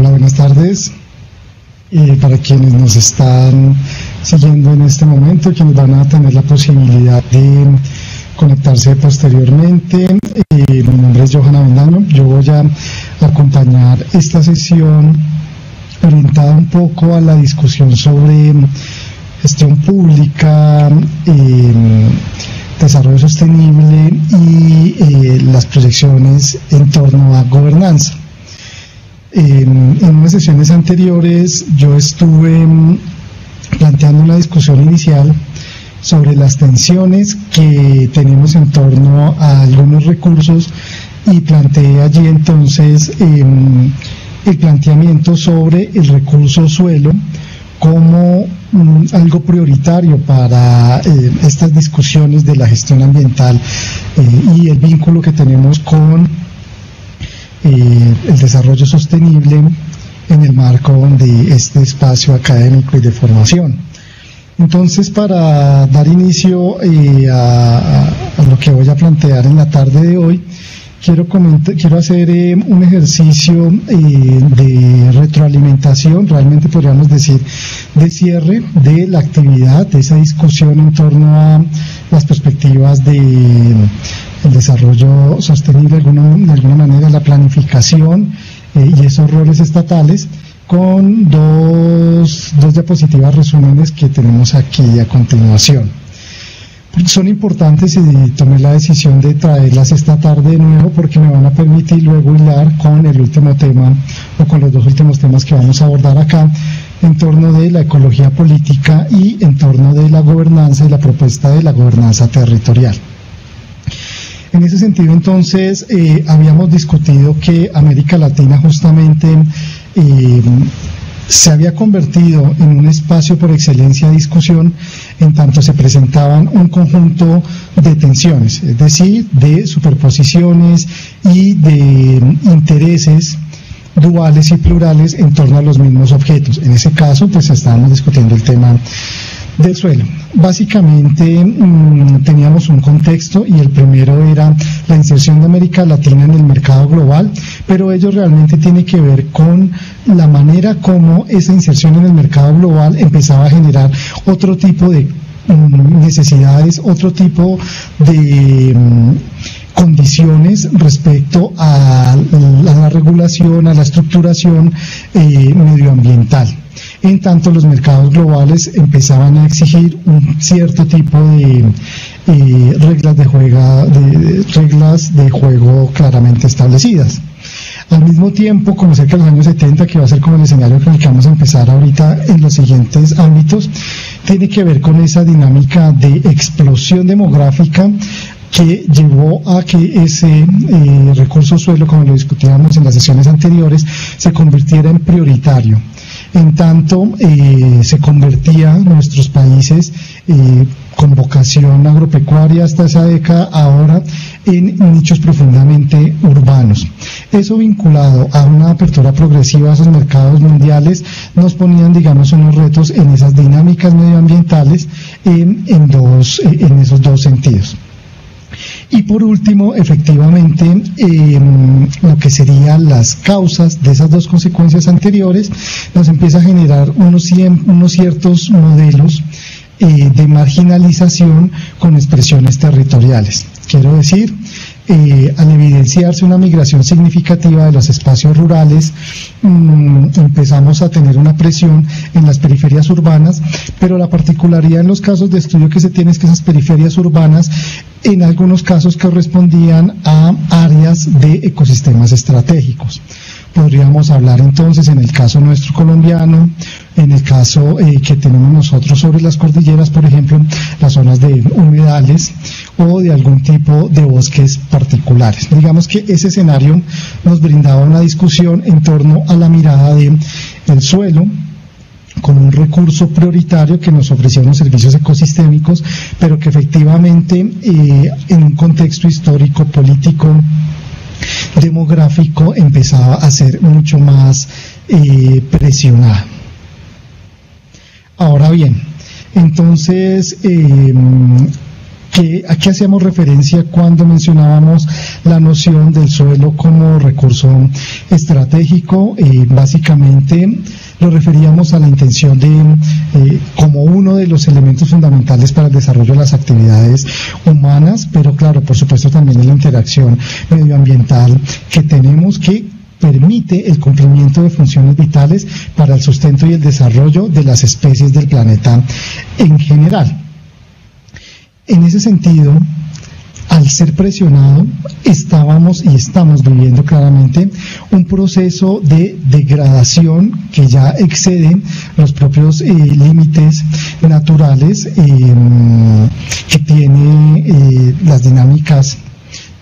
Hola, buenas tardes. Para quienes nos están siguiendo en este momento, quienes van a tener la posibilidad de conectarse posteriormente, mi nombre es Johan Avendaño. Yo voy a acompañar esta sesión orientada un poco a la discusión sobre gestión pública, desarrollo sostenible y las proyecciones en torno a gobernanza. En unas sesiones anteriores yo estuve planteando una discusión inicial sobre las tensiones que tenemos en torno a algunos recursos y planteé allí entonces el planteamiento sobre el recurso suelo como algo prioritario para estas discusiones de la gestión ambiental y el vínculo que tenemos con el desarrollo sostenible en el marco de este espacio académico y de formación. Entonces, para dar inicio a lo que voy a plantear en la tarde de hoy, quiero hacer un ejercicio de retroalimentación, realmente podríamos decir de cierre de la actividad, de esa discusión en torno a las perspectivas de el desarrollo sostenible, de alguna manera la planificación y esos roles estatales, con dos diapositivas resúmenes que tenemos aquí a continuación. Son importantes y tomé la decisión de traerlas esta tarde de nuevo porque me van a permitir luego hilar con el último tema o con los dos últimos temas que vamos a abordar acá en torno de la ecología política y en torno de la gobernanza y la propuesta de la gobernanza territorial. En ese sentido, entonces, habíamos discutido que América Latina justamente se había convertido en un espacio por excelencia de discusión en tanto se presentaban un conjunto de tensiones, es decir, de superposiciones y de intereses duales y plurales en torno a los mismos objetos. En ese caso, pues estábamos discutiendo el tema del suelo. Básicamente teníamos un contexto y el primero era la inserción de América Latina en el mercado global, pero ello realmente tiene que ver con la manera como esa inserción en el mercado global empezaba a generar otro tipo de necesidades, otro tipo de condiciones respecto a la regulación, a la estructuración medioambiental. En tanto, los mercados globales empezaban a exigir un cierto tipo de reglas de juego claramente establecidas. Al mismo tiempo, como cerca de los años 70, que va a ser como el escenario con el que vamos a empezar ahorita en los siguientes ámbitos, tiene que ver con esa dinámica de explosión demográfica que llevó a que ese recurso suelo, como lo discutíamos en las sesiones anteriores, se convirtiera en prioritario. En tanto, se convertían nuestros países con vocación agropecuaria hasta esa década, ahora en nichos profundamente urbanos. Eso vinculado a una apertura progresiva a esos mercados mundiales nos ponían, digamos, unos retos en esas dinámicas medioambientales en esos dos sentidos. Y por último, efectivamente, lo que serían las causas de esas dos consecuencias anteriores nos empieza a generar unos ciertos modelos de marginalización con expresiones territoriales. Quiero decir, al evidenciarse una migración significativa de los espacios rurales, empezamos a tener una presión en las periferias urbanas, pero la particularidad en los casos de estudio que se tiene es que esas periferias urbanas en algunos casos correspondían a áreas de ecosistemas estratégicos. Podríamos hablar entonces, en el caso nuestro colombiano, en el caso que tenemos nosotros sobre las cordilleras, por ejemplo, las zonas de humedales o de algún tipo de bosques particulares. Digamos que ese escenario nos brindaba una discusión en torno a la mirada del suelo como un recurso prioritario que nos ofrecía unos servicios ecosistémicos, pero que efectivamente en un contexto histórico, político, demográfico, empezaba a ser mucho más presionada. Ahora bien, entonces, ¿A qué hacíamos referencia cuando mencionábamos la noción del suelo como recurso estratégico? Básicamente lo referíamos a la intención de, como uno de los elementos fundamentales para el desarrollo de las actividades humanas, pero claro, por supuesto también en la interacción medioambiental que tenemos, que permite el cumplimiento de funciones vitales para el sustento y el desarrollo de las especies del planeta en general. En ese sentido, al ser presionado, estábamos y estamos viviendo claramente un proceso de degradación que ya excede los propios límites naturales que tiene las dinámicas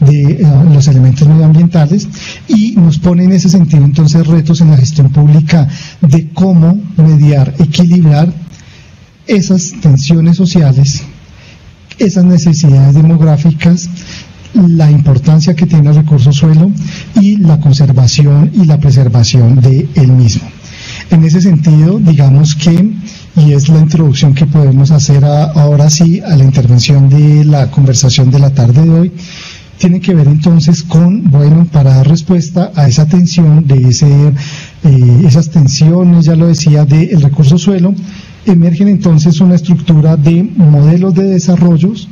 de los elementos medioambientales, y nos pone en ese sentido entonces retos en la gestión pública de cómo mediar, equilibrar esas tensiones sociales, esas necesidades demográficas, la importancia que tiene el recurso suelo y la conservación y la preservación de él mismo. En ese sentido, digamos que, y es la introducción que podemos hacer ahora sí a la intervención de la conversación de la tarde de hoy, tiene que ver entonces con, bueno, para dar respuesta a esa tensión, esas tensiones, ya lo decía, del recurso suelo, emergen entonces una estructura de modelos de desarrollos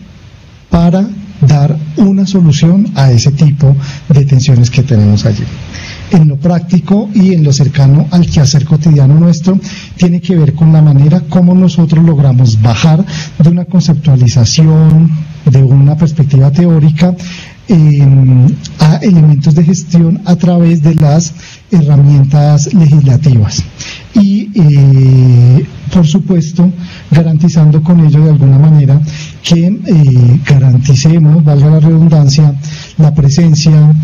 para dar una solución a ese tipo de tensiones que tenemos allí. En lo práctico y en lo cercano al quehacer cotidiano nuestro, tiene que ver con la manera como nosotros logramos bajar de una conceptualización, de una perspectiva teórica, a elementos de gestión a través de las herramientas legislativas y por supuesto garantizando con ello de alguna manera que garanticemos, valga la redundancia, la presencia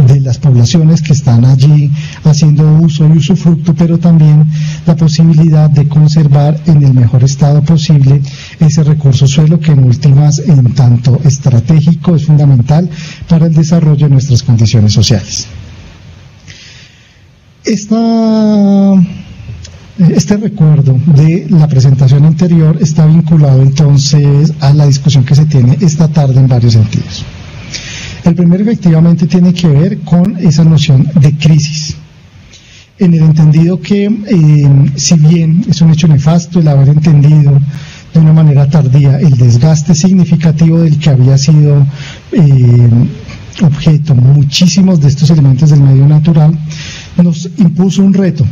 de las poblaciones que están allí haciendo uso y usufructo, pero también la posibilidad de conservar en el mejor estado posible ese recurso suelo que en últimas, en tanto estratégico, es fundamental para el desarrollo de nuestras condiciones sociales. Este recuerdo de la presentación anterior está vinculado entonces a la discusión que se tiene esta tarde en varios sentidos. El primero efectivamente tiene que ver con esa noción de crisis, en el entendido que si bien es un hecho nefasto el haber entendido de una manera tardía el desgaste significativo del que había sido objeto muchísimos de estos elementos del medio natural, nos impuso un reto.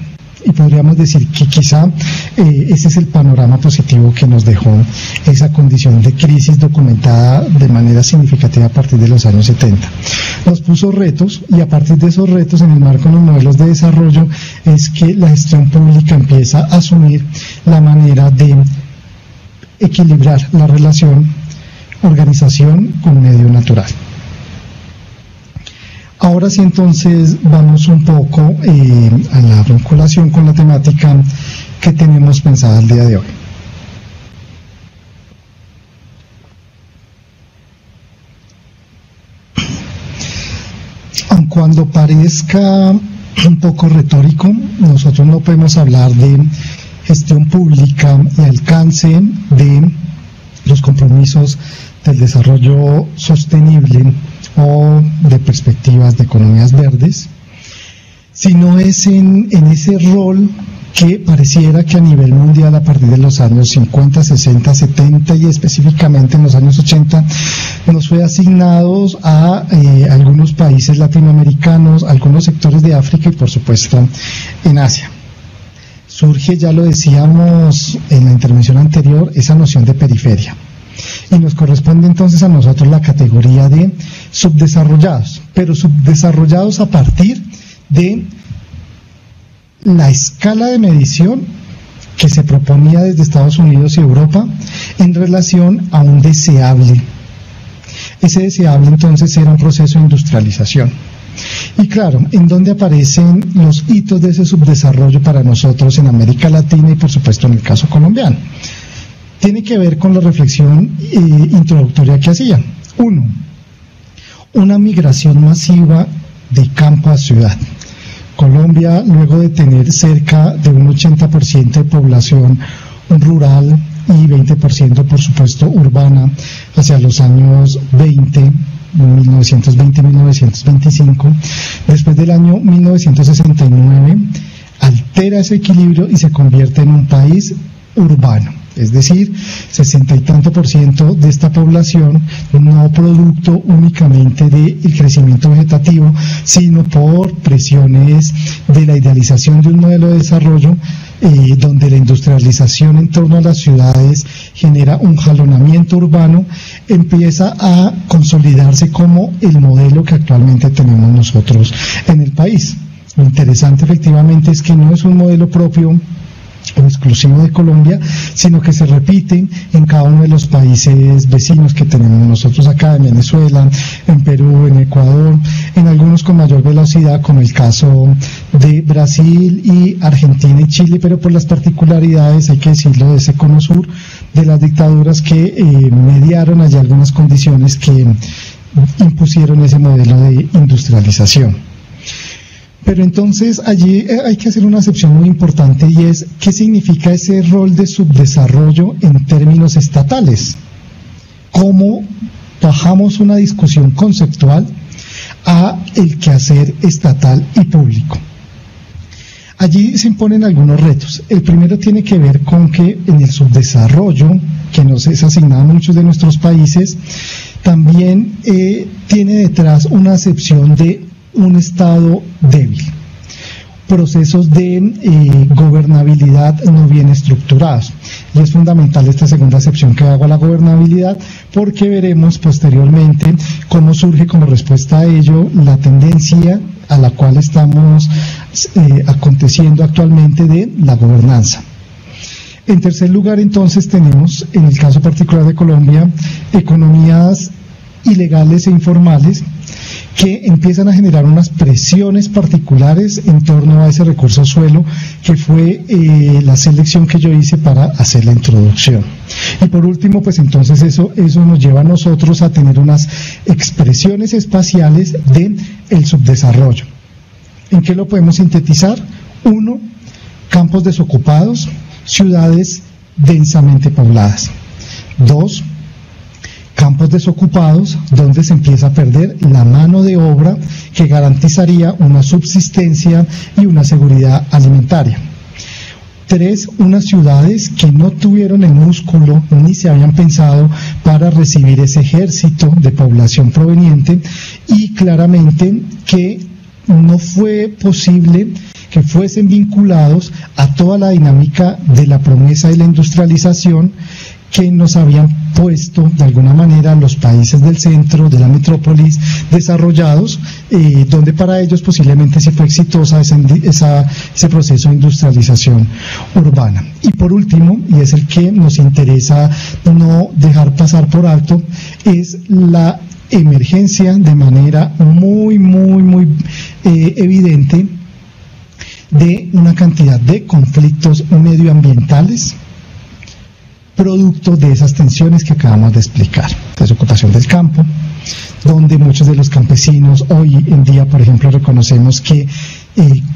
Y podríamos decir que quizá ese es el panorama positivo que nos dejó esa condición de crisis documentada de manera significativa a partir de los años 70. Nos puso retos, y a partir de esos retos, en el marco de los modelos de desarrollo, es que la gestión pública empieza a asumir la manera de equilibrar la relación organización con medio natural. Ahora sí, entonces vamos un poco a la vinculación con la temática que tenemos pensada el día de hoy. Aun cuando parezca un poco retórico, nosotros no podemos hablar de gestión pública y alcance de los compromisos del desarrollo sostenible o de perspectivas de economías verdes, sino es en ese rol que pareciera que a nivel mundial a partir de los años 50, 60, 70 y específicamente en los años 80 nos fue asignados a algunos países latinoamericanos, algunos sectores de África y por supuesto en Asia. Surge, ya lo decíamos en la intervención anterior, esa noción de periferia. Y nos corresponde entonces a nosotros la categoría de subdesarrollados, pero subdesarrollados a partir de la escala de medición que se proponía desde Estados Unidos y Europa en relación a un deseable. Ese deseable entonces era un proceso de industrialización. Y claro, ¿en dónde aparecen los hitos de ese subdesarrollo para nosotros en América Latina y por supuesto en el caso colombiano? Tiene que ver con la reflexión introductoria que hacía. Uno, una migración masiva de campo a ciudad. Colombia, luego de tener cerca de un 80% de población rural, y 20%, por supuesto, urbana hacia los años 1920-1925. Después del año 1969 altera ese equilibrio y se convierte en un país urbano. Es decir, 60 y tanto % de esta población, no producto únicamente del crecimiento vegetativo, sino por presiones de la idealización de un modelo de desarrollo donde la industrialización en torno a las ciudades genera un jalonamiento urbano, empieza a consolidarse como el modelo que actualmente tenemos nosotros en el país. Lo interesante efectivamente es que no es un modelo propio o exclusivo de Colombia, sino que se repite en cada uno de los países vecinos que tenemos nosotros acá, en Venezuela, en Perú, en Ecuador, en algunos con mayor velocidad, como el caso de Brasil y Argentina y Chile, pero por las particularidades, hay que decirlo, de ese cono sur, de las dictaduras que mediaron allá algunas condiciones que impusieron ese modelo de industrialización. Pero entonces allí hay que hacer una excepción muy importante, y es ¿qué significa ese rol de subdesarrollo en términos estatales? ¿Cómo bajamos una discusión conceptual a el quehacer estatal y público? Allí se imponen algunos retos. El primero tiene que ver con que en el subdesarrollo, que nos es asignado a muchos de nuestros países, también tiene detrás una acepción de un Estado débil, procesos de gobernabilidad no bien estructurados. Y es fundamental esta segunda acepción que hago a la gobernabilidad, porque veremos posteriormente cómo surge como respuesta a ello la tendencia a la cual estamos aconteciendo actualmente de la gobernanza. En tercer lugar, entonces, tenemos, en el caso particular de Colombia, economías ilegales e informales que empiezan a generar unas presiones particulares en torno a ese recurso suelo, que fue la selección que yo hice para hacer la introducción. Y por último, pues entonces eso nos lleva a nosotros a tener unas expresiones espaciales del subdesarrollo. ¿En qué lo podemos sintetizar? 1, campos desocupados, ciudades densamente pobladas. 2, campos desocupados donde se empieza a perder la mano de obra que garantizaría una subsistencia y una seguridad alimentaria. 3, unas ciudades que no tuvieron el músculo ni se habían pensado para recibir ese ejército de población proveniente, y claramente que no fue posible que fuesen vinculados a toda la dinámica de la promesa de la industrialización que nos habían puesto de alguna manera los países del centro, de la metrópolis desarrollados, donde para ellos posiblemente sí fue exitosa ese proceso de industrialización urbana. Y por último, y es el que nos interesa no dejar pasar por alto, es la emergencia de manera muy evidente de una cantidad de conflictos medioambientales producto de esas tensiones que acabamos de explicar. Desocupación del campo, donde muchos de los campesinos hoy en día, por ejemplo, reconocemos que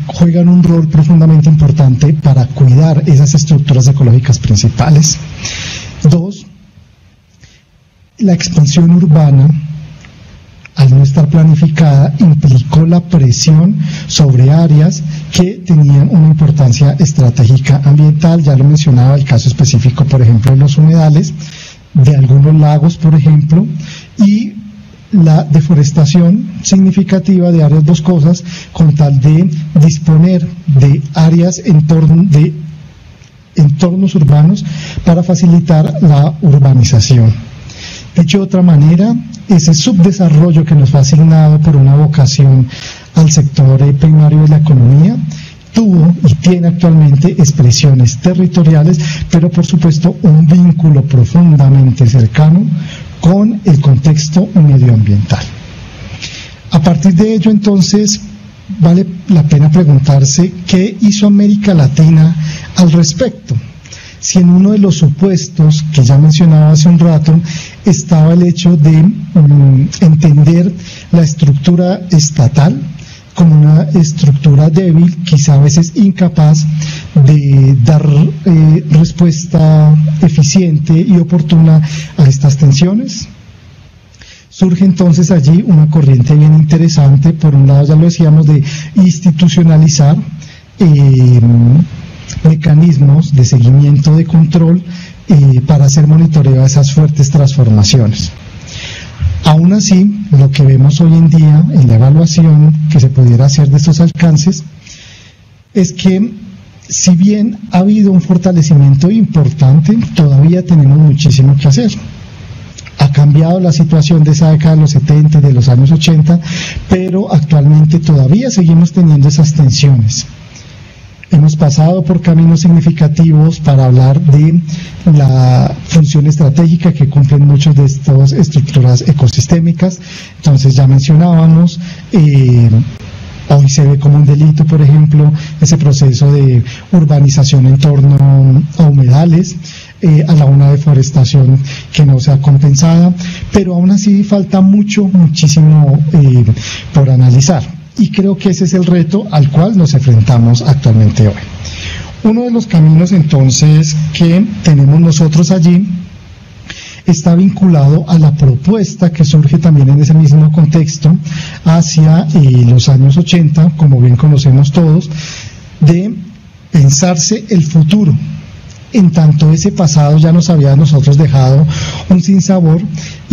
juegan un rol profundamente importante para cuidar esas estructuras ecológicas principales. 2, la expansión urbana, al no estar planificada, implicó la presión sobre áreas que tenían una importancia estratégica ambiental. Ya lo mencionaba, el caso específico, por ejemplo, de los humedales, de algunos lagos, por ejemplo, y la deforestación significativa de áreas boscosas con tal de disponer de áreas de entornos urbanos para facilitar la urbanización. Dicho de otra manera, ese subdesarrollo que nos fue asignado por una vocación al sector primario de la economía tuvo y tiene actualmente expresiones territoriales, pero por supuesto un vínculo profundamente cercano con el contexto medioambiental. A partir de ello, entonces, vale la pena preguntarse qué hizo América Latina al respecto. Si en uno de los supuestos que ya mencionaba hace un rato estaba el hecho de entender la estructura estatal como una estructura débil, quizá a veces incapaz de dar respuesta eficiente y oportuna a estas tensiones. Surge entonces allí una corriente bien interesante, por un lado ya lo decíamos, de institucionalizar mecanismos de seguimiento, de control, para hacer monitoreo a esas fuertes transformaciones. Aún así, lo que vemos hoy en día en la evaluación que se pudiera hacer de estos alcances es que, si bien ha habido un fortalecimiento importante, todavía tenemos muchísimo que hacer. Ha cambiado la situación de esa década de los 70 y de los años 80, pero actualmente todavía seguimos teniendo esas tensiones. Hemos pasado por caminos significativos para hablar de la función estratégica que cumplen muchas de estas estructuras ecosistémicas. Entonces ya mencionábamos, hoy se ve como un delito, por ejemplo, ese proceso de urbanización en torno a humedales, a una deforestación que no sea compensada, pero aún así falta muchísimo por analizar. Y creo que ese es el reto al cual nos enfrentamos actualmente hoy. Uno de los caminos entonces que tenemos nosotros allí está vinculado a la propuesta que surge también en ese mismo contexto hacia los años 80, como bien conocemos todos, de pensarse el futuro. En tanto ese pasado ya nos había nosotros dejado un sinsabor,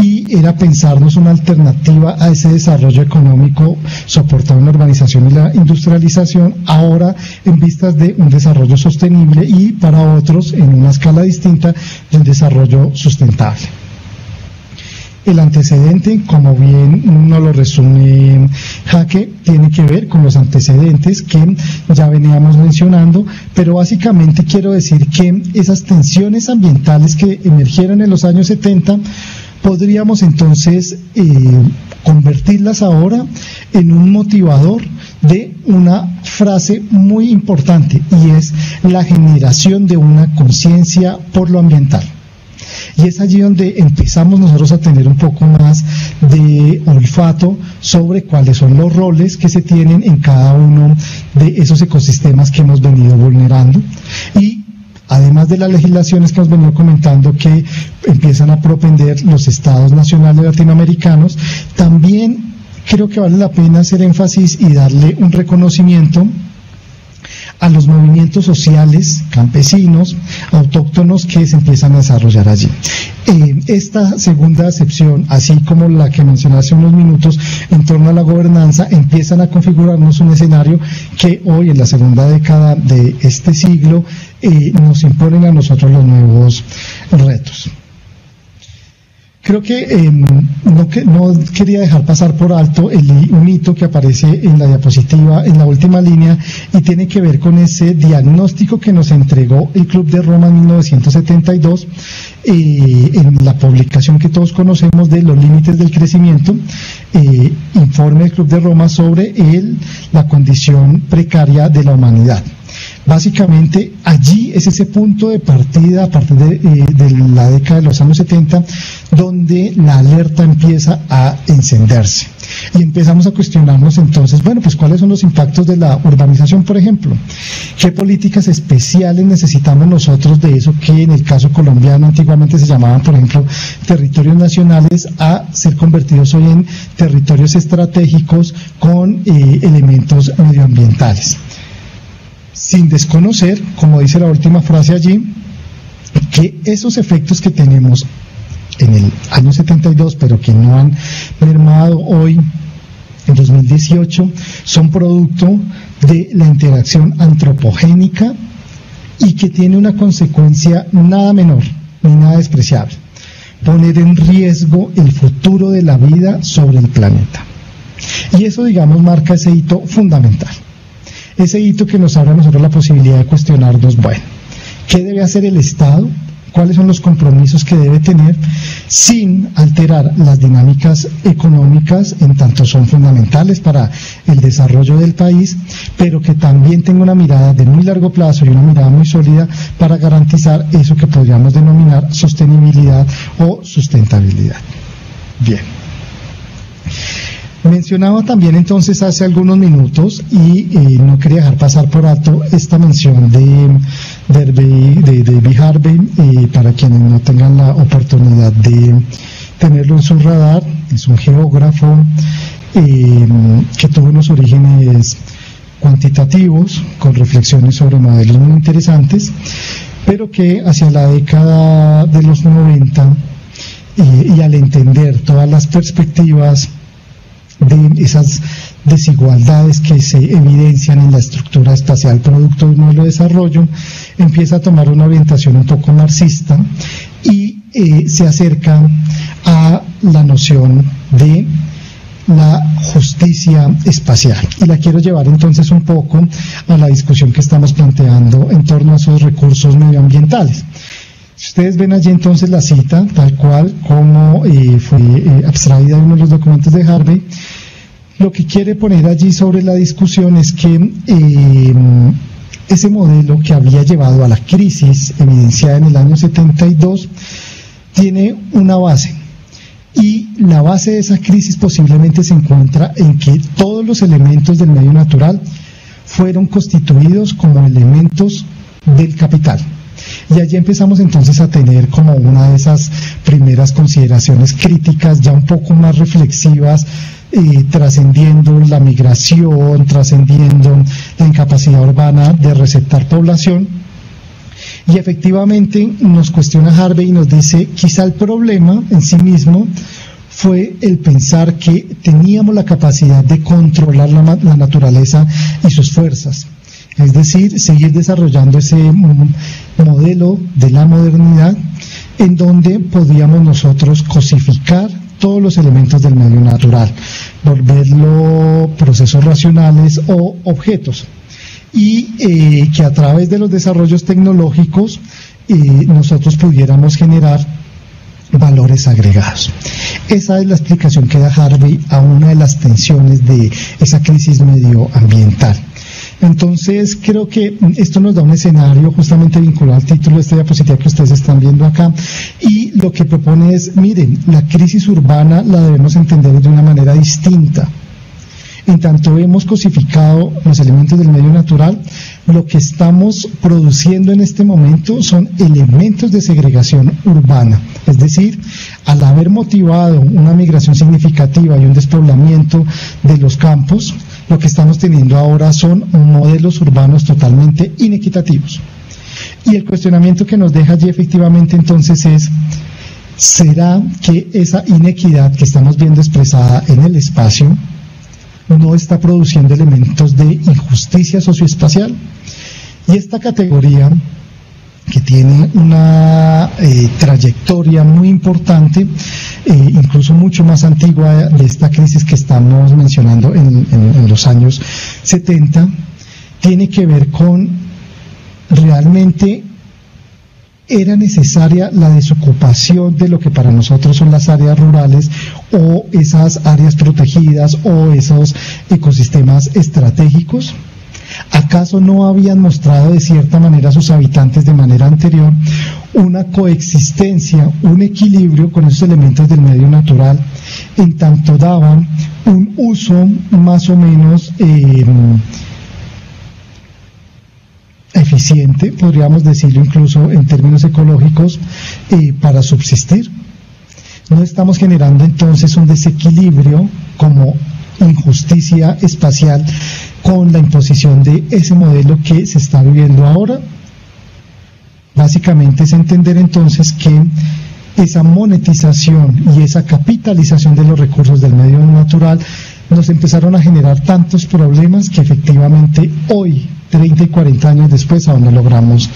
y era pensarnos una alternativa a ese desarrollo económico soportado en la urbanización y la industrialización, ahora en vistas de un desarrollo sostenible y para otros en una escala distinta de un desarrollo sustentable. El antecedente, como bien nos lo resume Jaque, tiene que ver con los antecedentes que ya veníamos mencionando, pero básicamente quiero decir que esas tensiones ambientales que emergieron en los años 70, podríamos entonces convertirlas ahora en un motivador de una frase muy importante, y es la generación de una conciencia por lo ambiental. Y es allí donde empezamos nosotros a tener un poco más de olfato sobre cuáles son los roles que se tienen en cada uno de esos ecosistemas que hemos venido vulnerando. Y además de las legislaciones que hemos venido comentando que empiezan a propender los estados nacionales latinoamericanos, también creo que vale la pena hacer énfasis y darle un reconocimiento a los movimientos sociales, campesinos, autóctonos que se empiezan a desarrollar allí. Esta segunda acepción, así como la que mencioné hace unos minutos en torno a la gobernanza, empiezan a configurarnos un escenario que hoy, en la segunda década de este siglo, nos imponen a nosotros los nuevos retos. Creo que no quería dejar pasar por alto un hito que aparece en la diapositiva, en la última línea, y tiene que ver con ese diagnóstico que nos entregó el Club de Roma en 1972, en la publicación que todos conocemos de los límites del crecimiento, informe del Club de Roma sobre la condición precaria de la humanidad. Básicamente allí es ese punto de partida a partir de la década de los años 70, donde la alerta empieza a encenderse y empezamos a cuestionarnos entonces, bueno, pues cuáles son los impactos de la urbanización, por ejemplo, qué políticas especiales necesitamos nosotros de eso que en el caso colombiano antiguamente se llamaban, por ejemplo, territorios nacionales, a ser convertidos hoy en territorios estratégicos con elementos medioambientales. Sin desconocer, como dice la última frase allí, que esos efectos que tenemos en el año 72, pero que no han mermado hoy, en 2018, son producto de la interacción antropogénica y que tiene una consecuencia nada menor ni nada despreciable: poner en riesgo el futuro de la vida sobre el planeta. Y eso, digamos, marca ese hito fundamental. Ese hito que nos abre a nosotros la posibilidad de cuestionarnos, bueno, ¿qué debe hacer el Estado? ¿Cuáles son los compromisos que debe tener sin alterar las dinámicas económicas, en tanto son fundamentales para el desarrollo del país, pero que también tenga una mirada de muy largo plazo y una mirada muy sólida para garantizar eso que podríamos denominar sostenibilidad o sustentabilidad? Bien. Mencionaba también entonces hace algunos minutos y no quería dejar pasar por alto esta mención de David Harvey, para quienes no tengan la oportunidad de tenerlo en su radar. Es un geógrafo que tuvo unos orígenes cuantitativos con reflexiones sobre modelos muy interesantes, pero que hacia la década de los 90 y al entender todas las perspectivas de esas desigualdades que se evidencian en la estructura espacial producto de un modelo de desarrollo, empieza a tomar una orientación un poco marxista y se acerca a la noción de la justicia espacial. Y la quiero llevar entonces un poco a la discusión que estamos planteando en torno a esos recursos medioambientales. Si ustedes ven allí entonces la cita, tal cual como fue abstraída en uno de los documentos de Harvey, lo que quiere poner allí sobre la discusión es que ese modelo que había llevado a la crisis evidenciada en el año 72 tiene una base, y la base de esa crisis posiblemente se encuentra en que todos los elementos del medio natural fueron constituidos como elementos del capital. Y allí empezamos entonces a tener como una de esas primeras consideraciones críticas, ya un poco más reflexivas, trascendiendo la migración, trascendiendo la incapacidad urbana de receptar población. Y efectivamente nos cuestiona Harvey y nos dice, quizá el problema en sí mismo fue el pensar que teníamos la capacidad de controlar la naturaleza y sus fuerzas. Es decir, seguir desarrollando ese modelo de la modernidad en donde podíamos nosotros cosificar todos los elementos del medio natural, volverlo procesos racionales o objetos, y que a través de los desarrollos tecnológicos nosotros pudiéramos generar valores agregados. Esa es la explicación que da Harvey a una de las tensiones de esa crisis medioambiental. Entonces creo que esto nos da un escenario justamente vinculado al título de esta diapositiva que ustedes están viendo acá, y lo que propone es, miren, la crisis urbana la debemos entender de una manera distinta. En tanto hemos cosificado los elementos del medio natural, lo que estamos produciendo en este momento son elementos de segregación urbana. Es decir, al haber motivado una migración significativa y un despoblamiento de los campos, lo que estamos teniendo ahora son modelos urbanos totalmente inequitativos. Y el cuestionamiento que nos deja allí efectivamente entonces es, ¿será que esa inequidad que estamos viendo expresada en el espacio no está produciendo elementos de injusticia socioespacial? Y esta categoría, que tiene una trayectoria muy importante, incluso mucho más antigua de esta crisis que estamos mencionando en los años 70, tiene que ver con realmente era necesaria la desocupación de lo que para nosotros son las áreas rurales o esas áreas protegidas o esos ecosistemas estratégicos. ¿Acaso no habían mostrado de cierta manera a sus habitantes de manera anterior una coexistencia, un equilibrio con esos elementos del medio natural, en tanto daban un uso más o menos eficiente, podríamos decirlo incluso en términos ecológicos, para subsistir? ¿No estamos generando entonces un desequilibrio como injusticia espacial con la imposición de ese modelo que se está viviendo ahora? Básicamente es entender entonces que esa monetización y esa capitalización de los recursos del medio natural nos empezaron a generar tantos problemas que efectivamente hoy, 30 y 40 años después, aún no logramos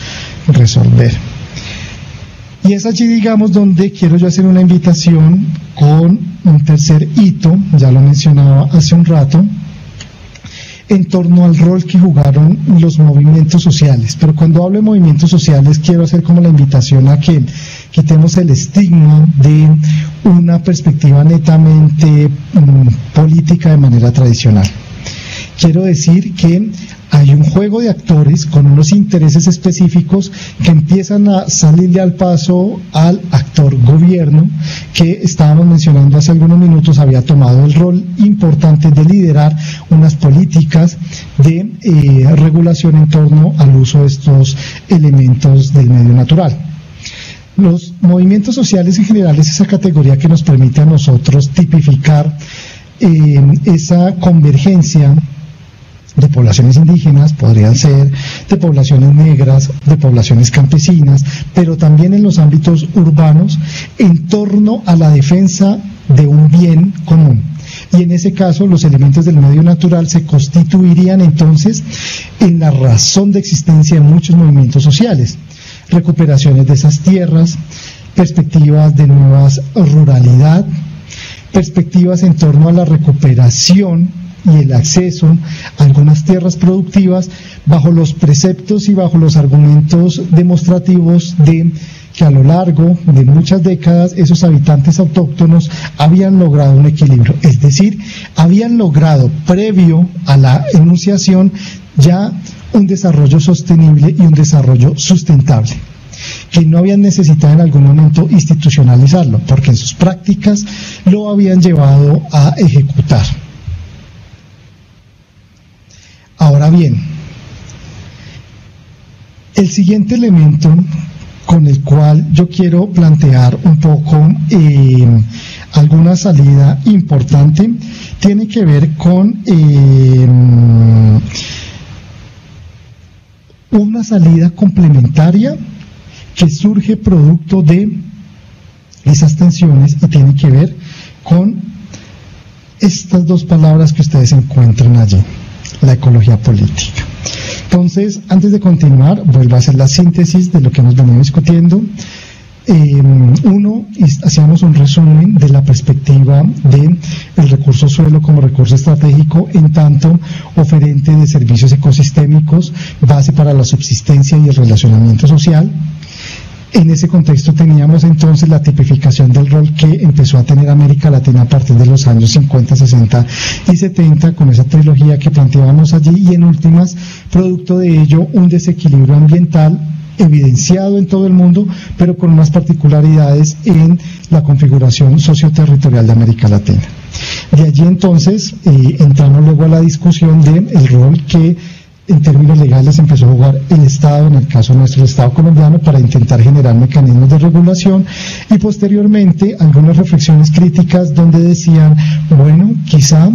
resolver. Y es allí, digamos, donde quiero yo hacer una invitación con un tercer hito, ya lo mencionaba hace un rato, en torno al rol que jugaron los movimientos sociales. Pero cuando hablo de movimientos sociales, quiero hacer como la invitación a que quitemos el estigma de una perspectiva netamente política de manera tradicional. Quiero decir que Hay un juego de actores con unos intereses específicos que empiezan a salirle al paso al actor gobierno, que estábamos mencionando hace algunos minutos, había tomado el rol importante de liderar unas políticas de regulación en torno al uso de estos elementos del medio natural. Los movimientos sociales en general es esa categoría que nos permite a nosotros tipificar esa convergencia de poblaciones indígenas, podrían ser de poblaciones negras, de poblaciones campesinas, pero también en los ámbitos urbanos en torno a la defensa de un bien común. Y en ese caso los elementos del medio natural se constituirían entonces en la razón de existencia de muchos movimientos sociales. Recuperaciones de esas tierras, perspectivas de nuevas ruralidad, perspectivas en torno a la recuperación y el acceso a algunas tierras productivas bajo los preceptos y bajo los argumentos demostrativos de que a lo largo de muchas décadas esos habitantes autóctonos habían logrado un equilibrio, es decir, habían logrado previo a la enunciación ya un desarrollo sostenible y un desarrollo sustentable, que no habían necesitado en algún momento institucionalizarlo, porque en sus prácticas lo habían llevado a ejecutar. Ahora bien, el siguiente elemento con el cual yo quiero plantear un poco alguna salida importante tiene que ver con una salida complementaria que surge producto de esas tensiones y tiene que ver con estas dos palabras que ustedes encuentran allí, la ecología política. Entonces, antes de continuar, vuelvo a hacer la síntesis de lo que hemos venido discutiendo. Hacíamos un resumen de la perspectiva del recurso suelo como recurso estratégico en tanto oferente de servicios ecosistémicos, base para la subsistencia y el relacionamiento social. En ese contexto teníamos entonces la tipificación del rol que empezó a tener América Latina a partir de los años 50, 60 y 70 con esa trilogía que planteábamos allí, y en últimas, producto de ello, un desequilibrio ambiental evidenciado en todo el mundo, pero con unas particularidades en la configuración socioterritorial de América Latina. De allí entonces entramos luego a la discusión del rol que en términos legales empezó a jugar el Estado, en el caso nuestro el Estado colombiano, para intentar generar mecanismos de regulación, y posteriormente algunas reflexiones críticas donde decían, bueno, quizá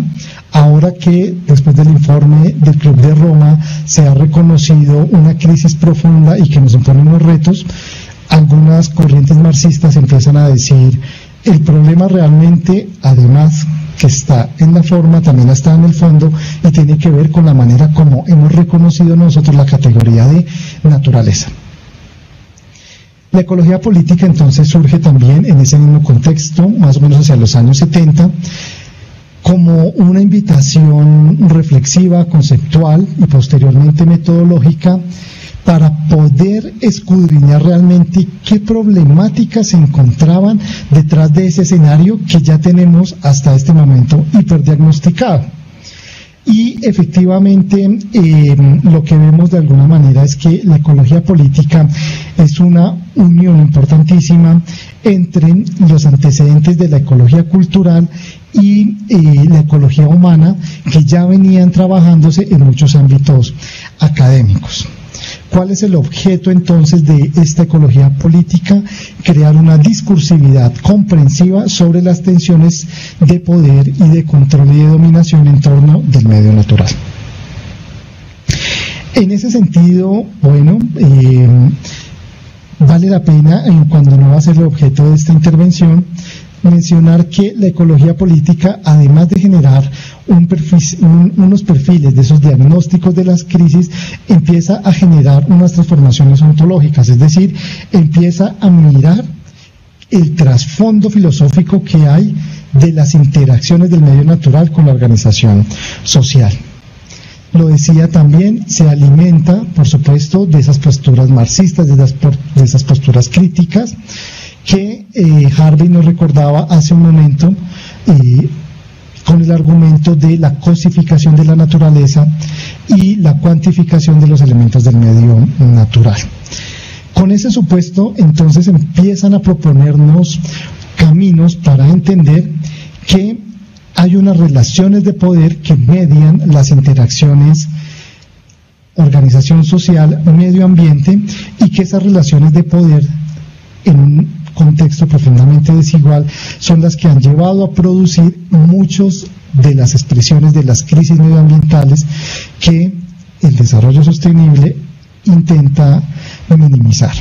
ahora que después del informe del Club de Roma se ha reconocido una crisis profunda y que nos impone unos retos, algunas corrientes marxistas empiezan a decir, el problema realmente, además que está en la forma, también está en el fondo y tiene que ver con la manera como hemos reconocido nosotros la categoría de naturaleza. La ecología política entonces surge también en ese mismo contexto, más o menos hacia los años 70, como una invitación reflexiva, conceptual y posteriormente metodológica para poder escudriñar realmente qué problemáticas se encontraban detrás de ese escenario que ya tenemos hasta este momento hiperdiagnosticado. Y efectivamente lo que vemos de alguna manera es que la ecología política es una unión importantísima entre los antecedentes de la ecología cultural y la ecología humana, que ya venían trabajándose en muchos ámbitos académicos. ¿Cuál es el objeto entonces de esta ecología política? Crear una discursividad comprensiva sobre las tensiones de poder y de control y de dominación en torno del medio natural. En ese sentido, bueno, vale la pena, cuando no va a ser el objeto de esta intervención, mencionar que la ecología política, además de generar unos perfiles de esos diagnósticos de las crisis, empieza a generar unas transformaciones ontológicas, es decir, empieza a mirar el trasfondo filosófico que hay de las interacciones del medio natural con la organización social. Lo decía también, se alimenta, por supuesto, de esas posturas marxistas, de esas posturas críticas, que Harvey nos recordaba hace un momento, con el argumento de la cosificación de la naturaleza y la cuantificación de los elementos del medio natural. Con ese supuesto, entonces empiezan a proponernos caminos para entender que hay unas relaciones de poder que median las interacciones organización social, medio ambiente, y que esas relaciones de poder en un contexto profundamente desigual son las que han llevado a producir muchas de las expresiones de las crisis medioambientales que el desarrollo sostenible intenta minimizar.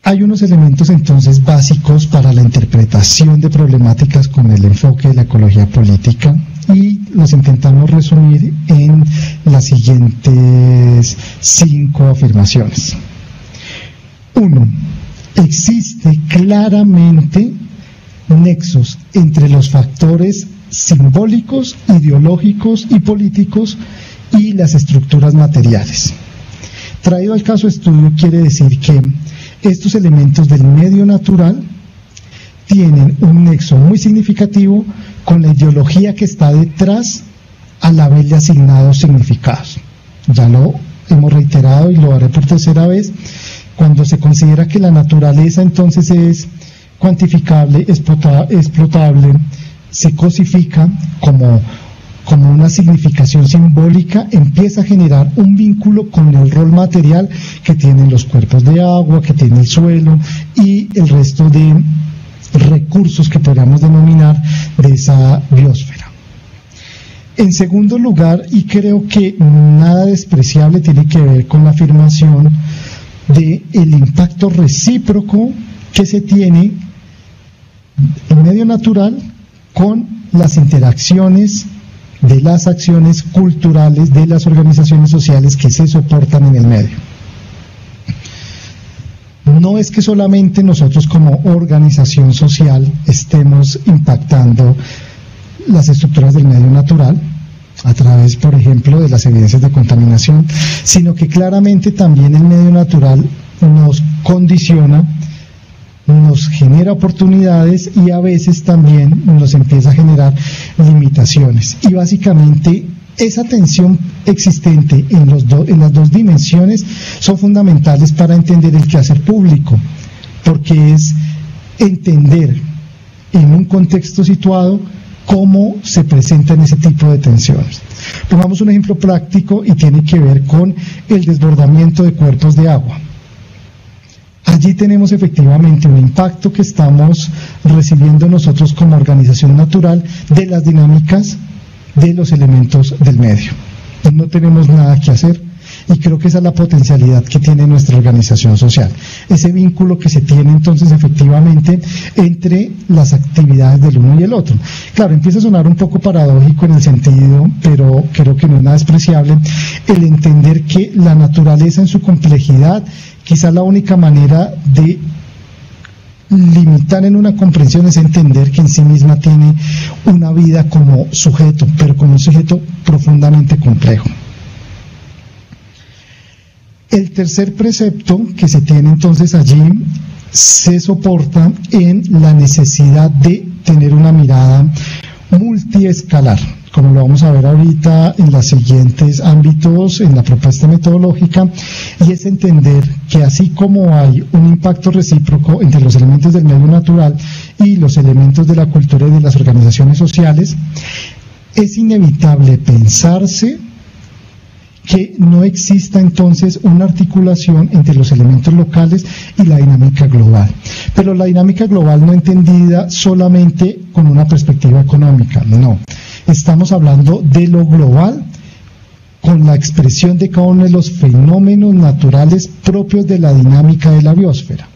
Hay unos elementos entonces básicos para la interpretación de problemáticas con el enfoque de la ecología política y los intentamos resumir en las siguientes 5 afirmaciones. 1. Existe claramente nexos entre los factores simbólicos, ideológicos y políticos y las estructuras materiales. Traído al caso estudio quiere decir que estos elementos del medio natural tienen un nexo muy significativo con la ideología que está detrás al haberle asignado significados. Ya lo hemos reiterado y lo haré por tercera vez. Cuando se considera que la naturaleza entonces es cuantificable, explotable, se cosifica como una significación simbólica, empieza a generar un vínculo con el rol material que tienen los cuerpos de agua, que tiene el suelo y el resto de recursos que podríamos denominar de esa biosfera. En segundo lugar, y creo que nada despreciable, tiene que ver con la afirmación de el impacto recíproco que se tiene en medio natural con las interacciones de las acciones culturales de las organizaciones sociales que se soportan en el medio. No es que solamente nosotros como organización social estemos impactando las estructuras del medio natural a través, por ejemplo, de las evidencias de contaminación, sino que claramente también el medio natural nos condiciona, nos genera oportunidades y a veces también nos empieza a generar limitaciones. Y básicamente esa tensión existente en las dos dimensiones son fundamentales para entender el quehacer público, porque es entender en un contexto situado cómo se presentan ese tipo de tensiones. Pongamos un ejemplo práctico y tiene que ver con el desbordamiento de cuerpos de agua. Allí tenemos efectivamente un impacto que estamos recibiendo nosotros como organización natural de las dinámicas de los elementos del medio. No tenemos nada que hacer y creo que esa es la potencialidad que tiene nuestra organización social. Ese vínculo que se tiene entonces efectivamente entre las actividades del uno y el otro. Claro, empieza a sonar un poco paradójico en el sentido, pero creo que no es nada despreciable, el entender que la naturaleza en su complejidad, quizá la única manera de limitar en una comprensión es entender que en sí misma tiene una vida como sujeto, pero como un sujeto profundamente complejo. El tercer precepto que se tiene entonces allí se soporta en la necesidad de tener una mirada multiescalar, como lo vamos a ver ahorita en los siguientes ámbitos en la propuesta metodológica, y es entender que así como hay un impacto recíproco entre los elementos del medio natural y los elementos de la cultura y de las organizaciones sociales, es inevitable pensarse que no exista entonces una articulación entre los elementos locales y la dinámica global. Pero la dinámica global no entendida solamente con una perspectiva económica, no. Estamos hablando de lo global con la expresión de cada uno de los fenómenos naturales propios de la dinámica de la biosfera.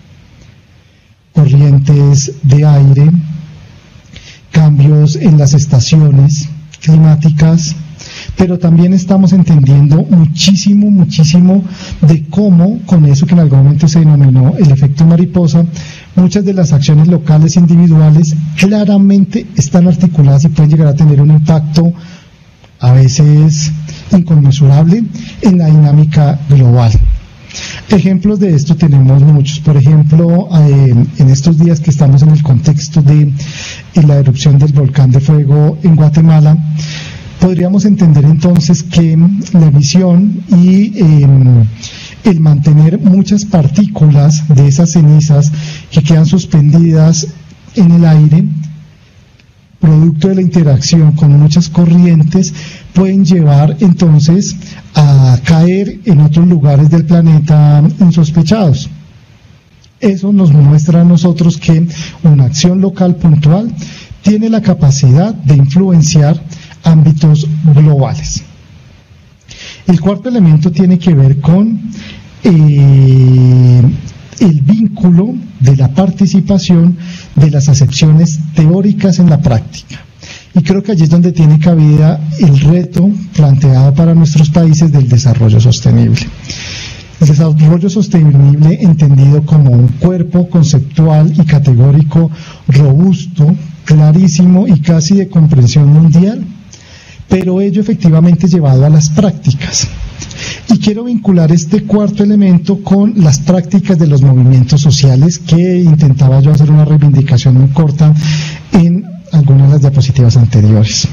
Corrientes de aire, cambios en las estaciones climáticas, pero también estamos entendiendo muchísimo de cómo, con eso que en algún momento se denominó el efecto mariposa, muchas de las acciones locales individuales claramente están articuladas y pueden llegar a tener un impacto a veces inconmensurable en la dinámica global. Ejemplos de esto tenemos muchos. Por ejemplo, en estos días que estamos en el contexto de la erupción del volcán de fuego en Guatemala, Podríamos entender entonces que la emisión y el mantener muchas partículas de esas cenizas que quedan suspendidas en el aire, producto de la interacción con muchas corrientes, pueden llevar entonces a caer en otros lugares del planeta insospechados. Eso nos muestra a nosotros que una acción local puntual tiene la capacidad de influenciar ámbitos globales. El cuarto elemento tiene que ver con el vínculo de la participación de las acepciones teóricas en la práctica. Y creo que allí es donde tiene cabida el reto planteado para nuestros países del desarrollo sostenible. El desarrollo sostenible entendido como un cuerpo conceptual y categórico robusto, clarísimo y casi de comprensión mundial, pero ello efectivamente llevado a las prácticas. Y quiero vincular este cuarto elemento con las prácticas de los movimientos sociales, que intentaba yo hacer una reivindicación muy corta en algunas de las diapositivas anteriores.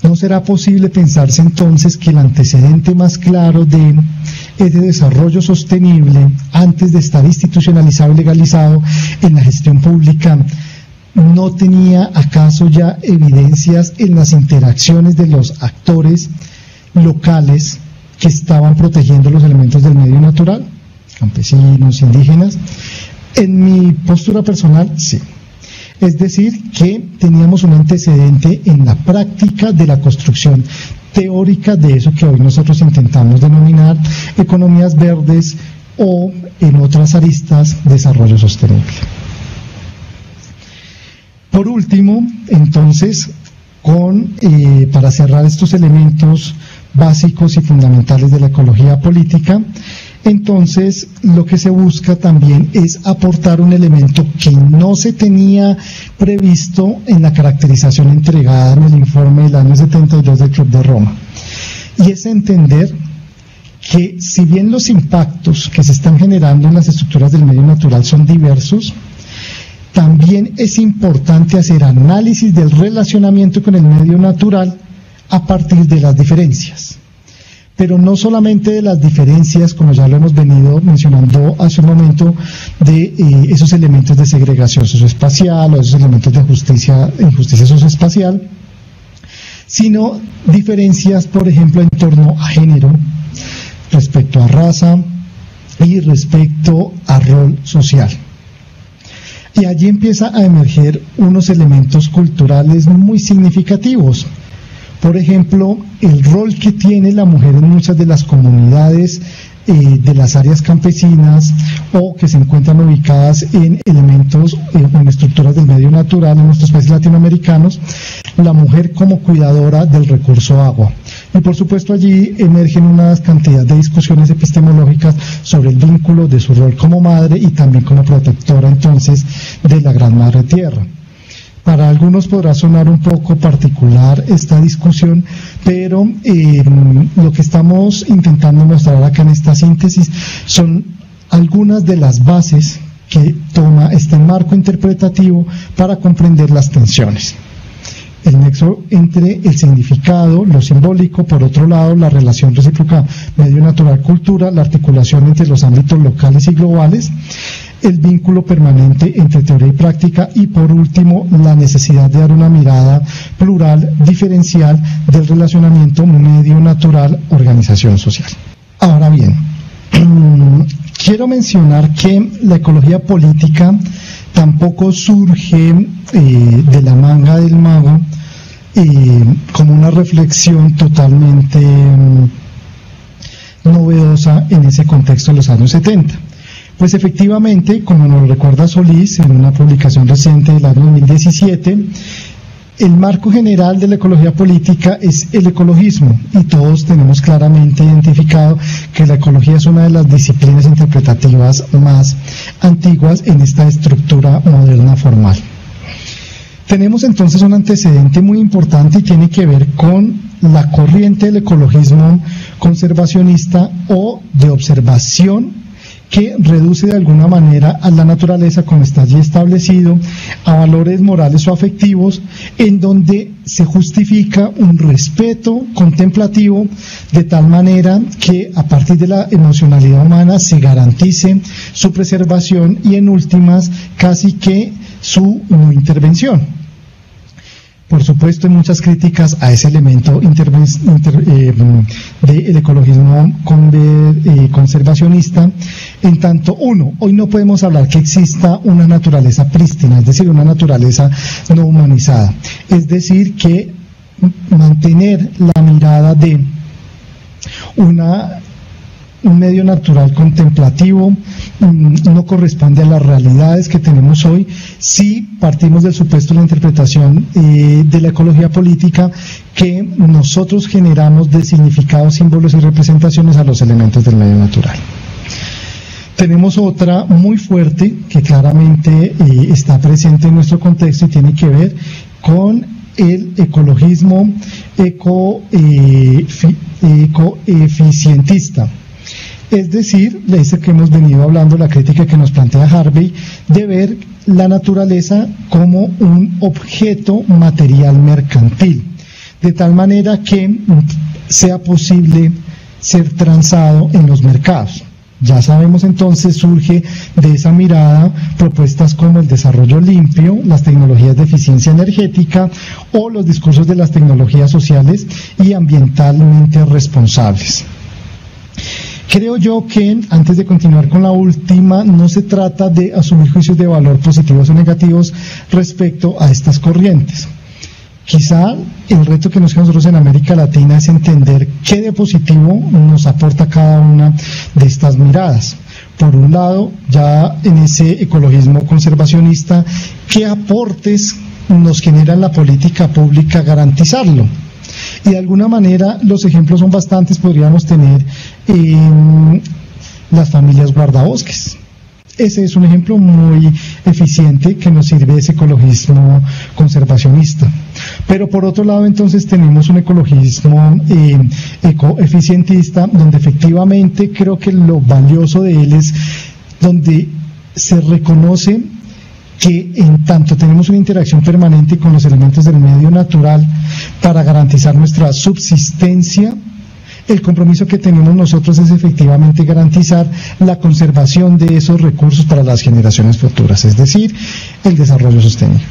¿No será posible pensarse entonces que el antecedente más claro de ese desarrollo sostenible, antes de estar institucionalizado y legalizado en la gestión pública, no tenía acaso ya evidencias en las interacciones de los actores locales que estaban protegiendo los elementos del medio natural, campesinos, indígenas? En mi postura personal, sí. Es decir, que teníamos un antecedente en la práctica de la construcción teórica de eso que hoy nosotros intentamos denominar economías verdes o, en otras aristas, desarrollo sostenible. Por último, entonces, para cerrar estos elementos básicos y fundamentales de la ecología política, entonces lo que se busca también es aportar un elemento que no se tenía previsto en la caracterización entregada en el informe del año 72 del Club de Roma, y es entender que si bien los impactos que se están generando en las estructuras del medio natural son diversos, también es importante hacer análisis del relacionamiento con el medio natural a partir de las diferencias. Pero no solamente de las diferencias, como ya lo hemos venido mencionando hace un momento, de esos elementos de segregación socioespacial o esos elementos de injusticia socioespacial, sino diferencias, por ejemplo, en torno a género, respecto a raza y respecto a rol social. Y allí empieza a emerger unos elementos culturales muy significativos. Por ejemplo, el rol que tiene la mujer en muchas de las comunidades de las áreas campesinas o que se encuentran ubicadas en elementos en estructuras del medio natural en nuestros países latinoamericanos, la mujer como cuidadora del recurso agua. Y por supuesto allí emergen una cantidad de discusiones epistemológicas sobre el vínculo de su rol como madre y también como protectora entonces de la gran madre tierra. Para algunos podrá sonar un poco particular esta discusión, pero lo que estamos intentando mostrar acá en esta síntesis son algunas de las bases que toma este marco interpretativo para comprender las tensiones. El nexo entre el significado, lo simbólico, por otro lado, la relación recíproca medio natural-cultura, la articulación entre los ámbitos locales y globales, el vínculo permanente entre teoría y práctica y, por último, la necesidad de dar una mirada plural, diferencial del relacionamiento medio natural-organización social. Ahora bien, quiero mencionar que la ecología política tampoco surge de la manga del mago como una reflexión totalmente novedosa en ese contexto de los años 70. Pues efectivamente, como nos lo recuerda Solís en una publicación reciente del año 2017, el marco general de la ecología política es el ecologismo, y todos tenemos claramente identificado que la ecología es una de las disciplinas interpretativas más antiguas en esta estructura moderna formal. Tenemos entonces un antecedente muy importante y tiene que ver con la corriente del ecologismo conservacionista o de observación que reduce de alguna manera a la naturaleza, como está allí establecido, a valores morales o afectivos, en donde se justifica un respeto contemplativo de tal manera que a partir de la emocionalidad humana se garantice su preservación y en últimas casi que su no intervención. Por supuesto, hay muchas críticas a ese elemento del ecologismo conservacionista, en tanto, hoy no podemos hablar que exista una naturaleza prístina, es decir, una naturaleza no humanizada, es decir, que mantener la mirada de un medio natural contemplativo no corresponde a las realidades que tenemos hoy si partimos del supuesto de la interpretación de la ecología política que nosotros generamos de significados, símbolos y representaciones a los elementos del medio natural. Tenemos otra muy fuerte que claramente está presente en nuestro contexto y tiene que ver con el ecologismo ecoeficientista. Es decir, de ese que hemos venido hablando, la crítica que nos plantea Harvey, de ver la naturaleza como un objeto material mercantil, de tal manera que sea posible ser transado en los mercados. Ya sabemos entonces, surge de esa mirada propuestas como el desarrollo limpio, las tecnologías de eficiencia energética o los discursos de las tecnologías sociales y ambientalmente responsables. Creo yo que, antes de continuar con la última, no se trata de asumir juicios de valor positivos o negativos respecto a estas corrientes. Quizá el reto que nos queda a nosotros en América Latina es entender qué de positivo nos aporta cada una de estas miradas. Por un lado, ya en ese ecologismo conservacionista, ¿qué aportes nos genera en la política pública garantizarlo? Y de alguna manera los ejemplos son bastantes, podríamos tener las familias guardabosques. Ese es un ejemplo muy eficiente que nos sirve ese ecologismo conservacionista. Pero por otro lado entonces tenemos un ecologismo ecoeficientista, donde efectivamente creo que lo valioso de él es donde se reconoce que en tanto tenemos una interacción permanente con los elementos del medio natural para garantizar nuestra subsistencia, el compromiso que tenemos nosotros es efectivamente garantizar la conservación de esos recursos para las generaciones futuras, es decir, el desarrollo sostenible.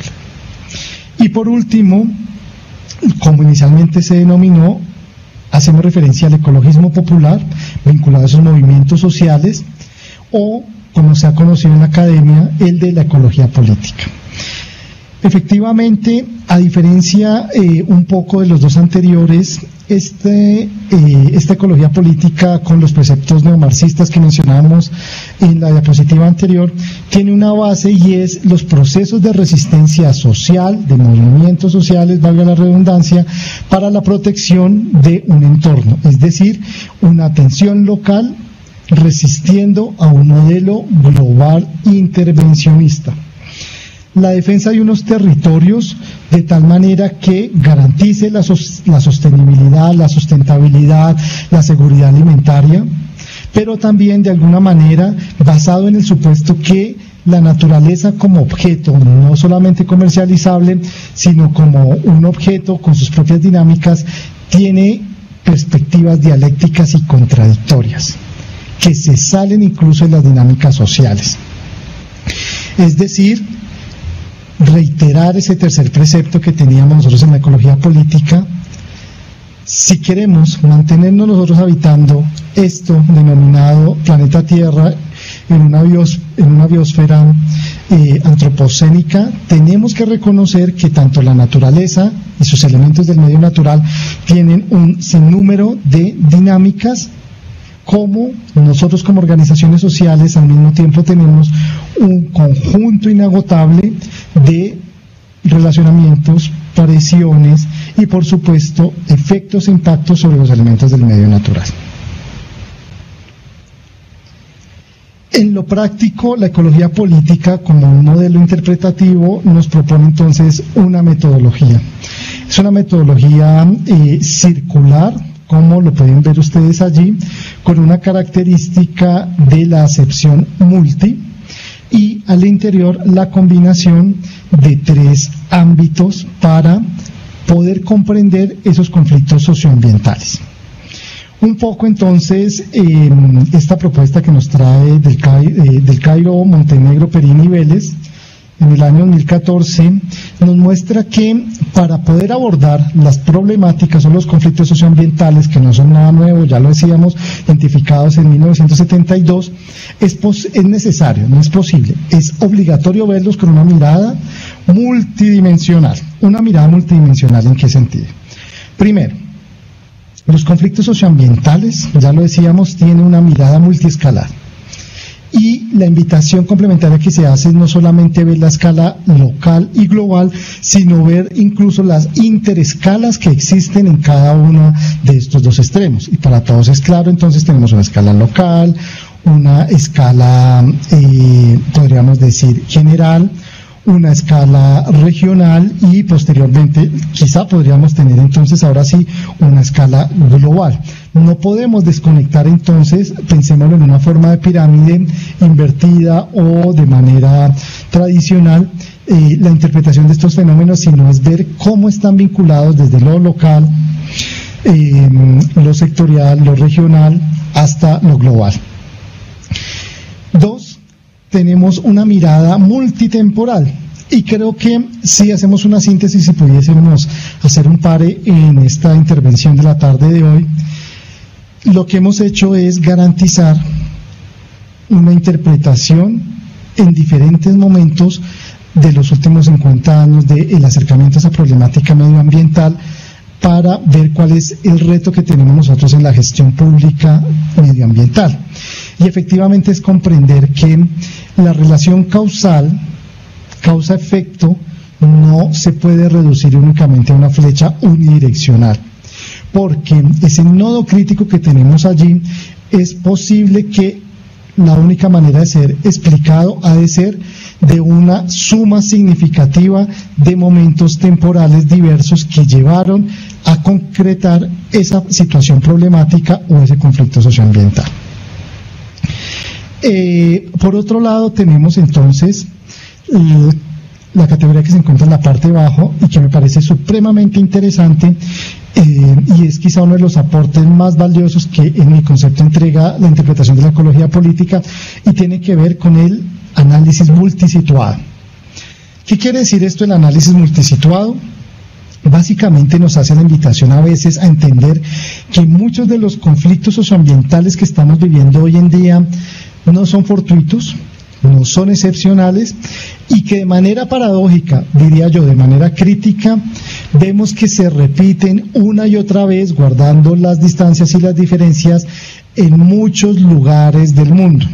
Y por último, como inicialmente se denominó, hacemos referencia al ecologismo popular vinculado a esos movimientos sociales o, como se ha conocido en la academia, el de la ecología política. Efectivamente, a diferencia un poco de los dos anteriores, esta ecología política con los preceptos neomarxistas que mencionábamos en la diapositiva anterior, tiene una base y es los procesos de resistencia social, de movimientos sociales, valga la redundancia, para la protección de un entorno, es decir, una atención local resistiendo a un modelo global intervencionista. La defensa de unos territorios de tal manera que garantice la sostenibilidad, la sustentabilidad, la seguridad alimentaria, pero también de alguna manera basado en el supuesto que la naturaleza como objeto no solamente comercializable, sino como un objeto con sus propias dinámicas, tiene perspectivas dialécticas y contradictorias, que se salen incluso de las dinámicas sociales. Es decir, reiterar ese tercer precepto que teníamos nosotros en la ecología política, si queremos mantenernos nosotros habitando esto denominado planeta Tierra en una biosfera antropocénica, tenemos que reconocer que tanto la naturaleza y sus elementos del medio natural tienen un sinnúmero de dinámicas, como nosotros como organizaciones sociales al mismo tiempo tenemos un conjunto inagotable de relacionamientos, presiones y por supuesto efectos e impactos sobre los elementos del medio natural. En lo práctico, la ecología política como un modelo interpretativo nos propone entonces una metodología. Es una metodología circular, como lo pueden ver ustedes allí, con una característica de la acepción multi, y al interior la combinación de 3 ámbitos para poder comprender esos conflictos socioambientales. Un poco entonces esta propuesta que nos trae del Cairo, Montenegro, Perini y Vélez en el año 2014 nos muestra que para poder abordar las problemáticas o los conflictos socioambientales, que no son nada nuevo, ya lo decíamos, identificados en 1972, es necesario, no es posible, es obligatorio verlos con una mirada multidimensional. ¿Una mirada multidimensional en qué sentido? Primero, los conflictos socioambientales, ya lo decíamos, tienen una mirada multiescalar. Y la invitación complementaria que se hace es no solamente ver la escala local y global, sino ver incluso las interescalas que existen en cada uno de estos 2 extremos. Y para todos es claro, entonces tenemos una escala local, una escala, podríamos decir, general, una escala regional y posteriormente quizá podríamos tener entonces ahora sí una escala global. No podemos desconectar entonces, pensémoslo en una forma de pirámide invertida o de manera tradicional, la interpretación de estos fenómenos, sino es ver cómo están vinculados desde lo local, lo sectorial, lo regional, hasta lo global. 2, tenemos una mirada multitemporal. Y creo que si hacemos una síntesis y pudiésemos hacer un pare en esta intervención de la tarde de hoy, lo que hemos hecho es garantizar una interpretación en diferentes momentos de los últimos 50 años del acercamiento a esa problemática medioambiental para ver cuál es el reto que tenemos nosotros en la gestión pública medioambiental. Y efectivamente es comprender que la relación causa-efecto no se puede reducir únicamente a una flecha unidireccional, porque ese nodo crítico que tenemos allí es posible que la única manera de ser explicado ha de ser de una suma significativa de momentos temporales diversos que llevaron a concretar esa situación problemática o ese conflicto socioambiental. Por otro lado tenemos entonces la categoría que se encuentra en la parte de abajo y que me parece supremamente interesante, y es quizá uno de los aportes más valiosos que en mi concepto entrega la interpretación de la ecología política, y tiene que ver con el análisis multisituado. ¿Qué quiere decir esto, el análisis multisituado? Básicamente nos hace la invitación a veces a entender que muchos de los conflictos socioambientales que estamos viviendo hoy en día no son fortuitos, no son excepcionales, y que de manera paradójica, diría yo, de manera crítica, vemos que se repiten una y otra vez, guardando las distancias y las diferencias, en muchos lugares del mundo.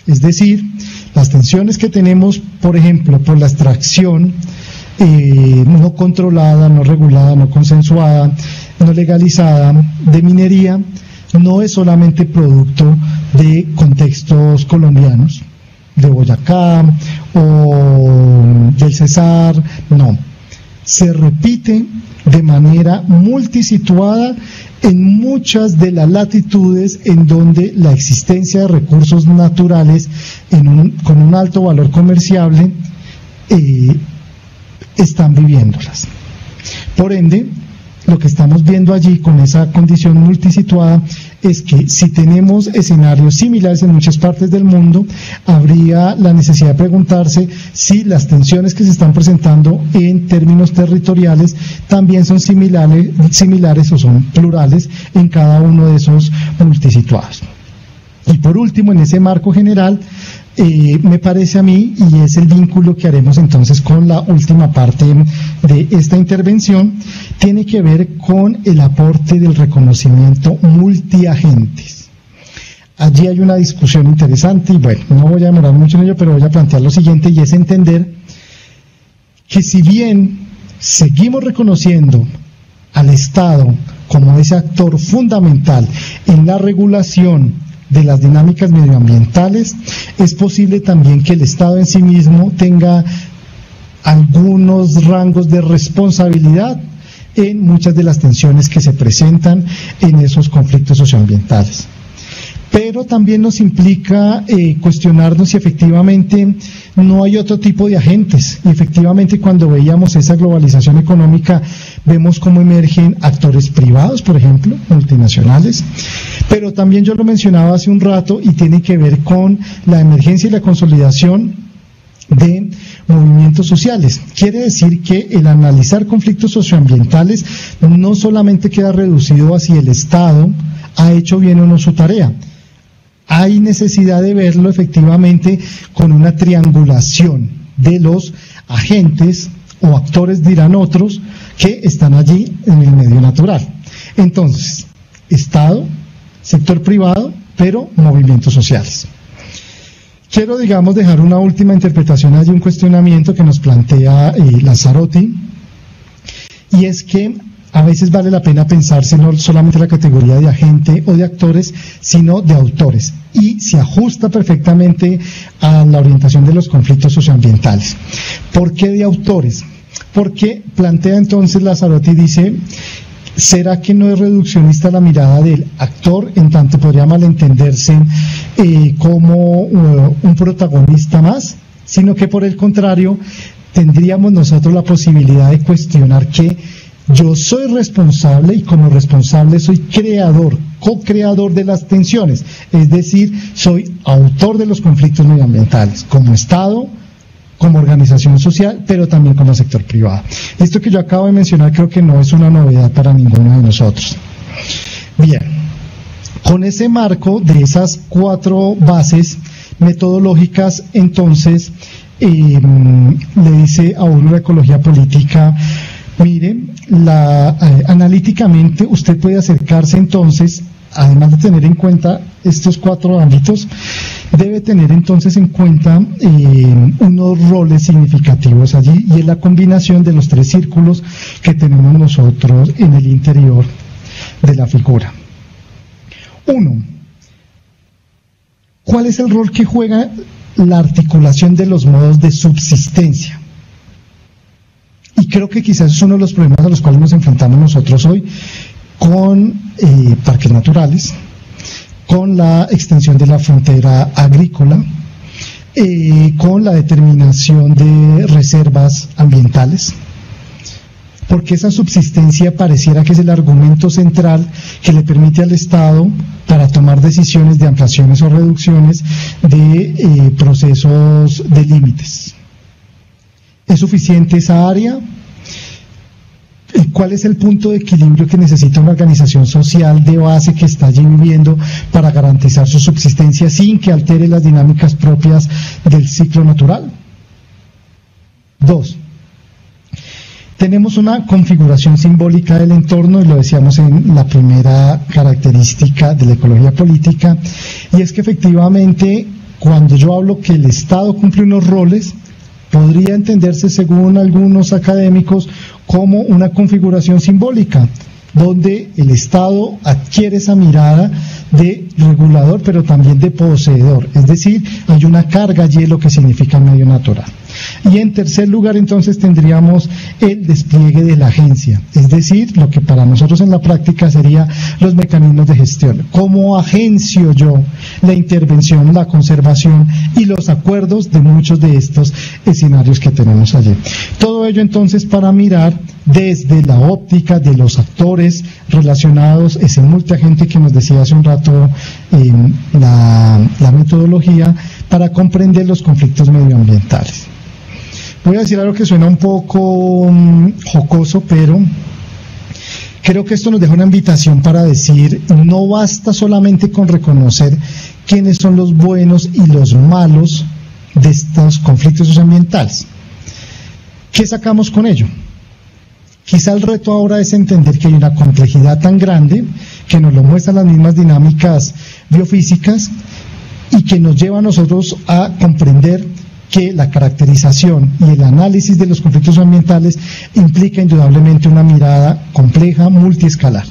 Es decir, las tensiones que tenemos, por ejemplo, por la extracción no controlada, no regulada, no consensuada, no legalizada de minería, no es solamente producto de contextos colombianos, de Boyacá o del Cesar, no. Se repite de manera multisituada en muchas de las latitudes en donde la existencia de recursos naturales con un alto valor comerciable están viviéndolas. Por ende, lo que estamos viendo allí con esa condición multisituada es que si tenemos escenarios similares en muchas partes del mundo, habría la necesidad de preguntarse si las tensiones que se están presentando en términos territoriales también son similares o son plurales en cada uno de esos multisituados. Y por último, en ese marco general, me parece a mí, y es el vínculo que haremos entonces con la última parte de esta intervención, tiene que ver con el aporte del reconocimiento multiagentes. Allí hay una discusión interesante y bueno, no voy a demorar mucho en ello, pero voy a plantear lo siguiente, y es entender que si bien seguimos reconociendo al Estado como ese actor fundamental en la regulación de las dinámicas medioambientales, es posible también que el Estado en sí mismo tenga algunos rangos de responsabilidad en muchas de las tensiones que se presentan en esos conflictos socioambientales. pero también nos implica cuestionarnos si efectivamente no hay otro tipo de agentes. Y efectivamente, cuando veíamos esa globalización económica, vemos cómo emergen actores privados, por ejemplo, multinacionales, pero también yo lo mencionaba hace un rato y tiene que ver con la emergencia y la consolidación de movimientos sociales. Quiere decir que el analizar conflictos socioambientales no solamente queda reducido a si el Estado ha hecho bien o no su tarea. Hay necesidad de verlo efectivamente con una triangulación de los agentes o actores, dirán otros, que están allí en el medio natural. Entonces, Estado, sector privado, pero movimientos sociales. Quiero, dejar una última interpretación allí, un cuestionamiento que nos plantea Lazzarotti, y es que a veces vale la pena pensarse no solamente la categoría de agente o de actores, sino de autores, y se ajusta perfectamente a la orientación de los conflictos socioambientales. ¿Por qué de autores? Porque plantea entonces Lazzarotti, dice, ¿será que no es reduccionista la mirada del actor, en tanto podría malentenderse como un protagonista más? Sino que por el contrario, tendríamos nosotros la posibilidad de cuestionar que yo soy responsable y como responsable soy creador, co-creador de las tensiones, es decir, soy autor de los conflictos medioambientales, como Estado, como organización social, pero también como sector privado. Esto que yo acabo de mencionar creo que no es una novedad para ninguno de nosotros. Bien, con ese marco de esas 4 bases metodológicas, entonces, le dice a uno la ecología política, mire, analíticamente usted puede acercarse entonces, además de tener en cuenta estos 4 ámbitos, debe tener entonces en cuenta unos roles significativos allí, y es la combinación de los 3 círculos que tenemos nosotros en el interior de la figura. 1. ¿Cuál es el rol que juega la articulación de los modos de subsistencia? Y creo que quizás es uno de los problemas a los cuales nos enfrentamos nosotros hoy con parques naturales, con la extensión de la frontera agrícola, con la determinación de reservas ambientales, porque esa subsistencia pareciera que es el argumento central que le permite al Estado para tomar decisiones de ampliaciones o reducciones de procesos de límites. ¿Es suficiente esa área? ¿Cuál es el punto de equilibrio que necesita una organización social de base que está allí viviendo para garantizar su subsistencia sin que altere las dinámicas propias del ciclo natural? 2. Tenemos una configuración simbólica del entorno, y lo decíamos en la primera característica de la ecología política, y es que efectivamente cuando yo hablo que el Estado cumple unos roles, podría entenderse según algunos académicos como una configuración simbólica, donde el Estado adquiere esa mirada de regulador, pero también de poseedor, es decir, hay una carga allí de lo que significa el medio natural. Y en tercer lugar, entonces, tendríamos el despliegue de la agencia, es decir, lo que para nosotros en la práctica sería los mecanismos de gestión. ¿Cómo agencio yo la intervención, la conservación y los acuerdos de muchos de estos escenarios que tenemos allí? Todo ello, entonces, para mirar desde la óptica de los actores relacionados, ese multiagente que nos decía hace un rato la metodología, para comprender los conflictos medioambientales. Voy a decir algo que suena un poco jocoso, pero creo que esto nos deja una invitación para decir, no basta solamente con reconocer quiénes son los buenos y los malos de estos conflictos socioambientales. ¿Qué sacamos con ello? Quizá el reto ahora es entender que hay una complejidad tan grande que nos lo muestran las mismas dinámicas biofísicas y que nos lleva a nosotros a comprender que la caracterización y el análisis de los conflictos ambientales implica indudablemente una mirada compleja, multiescalar.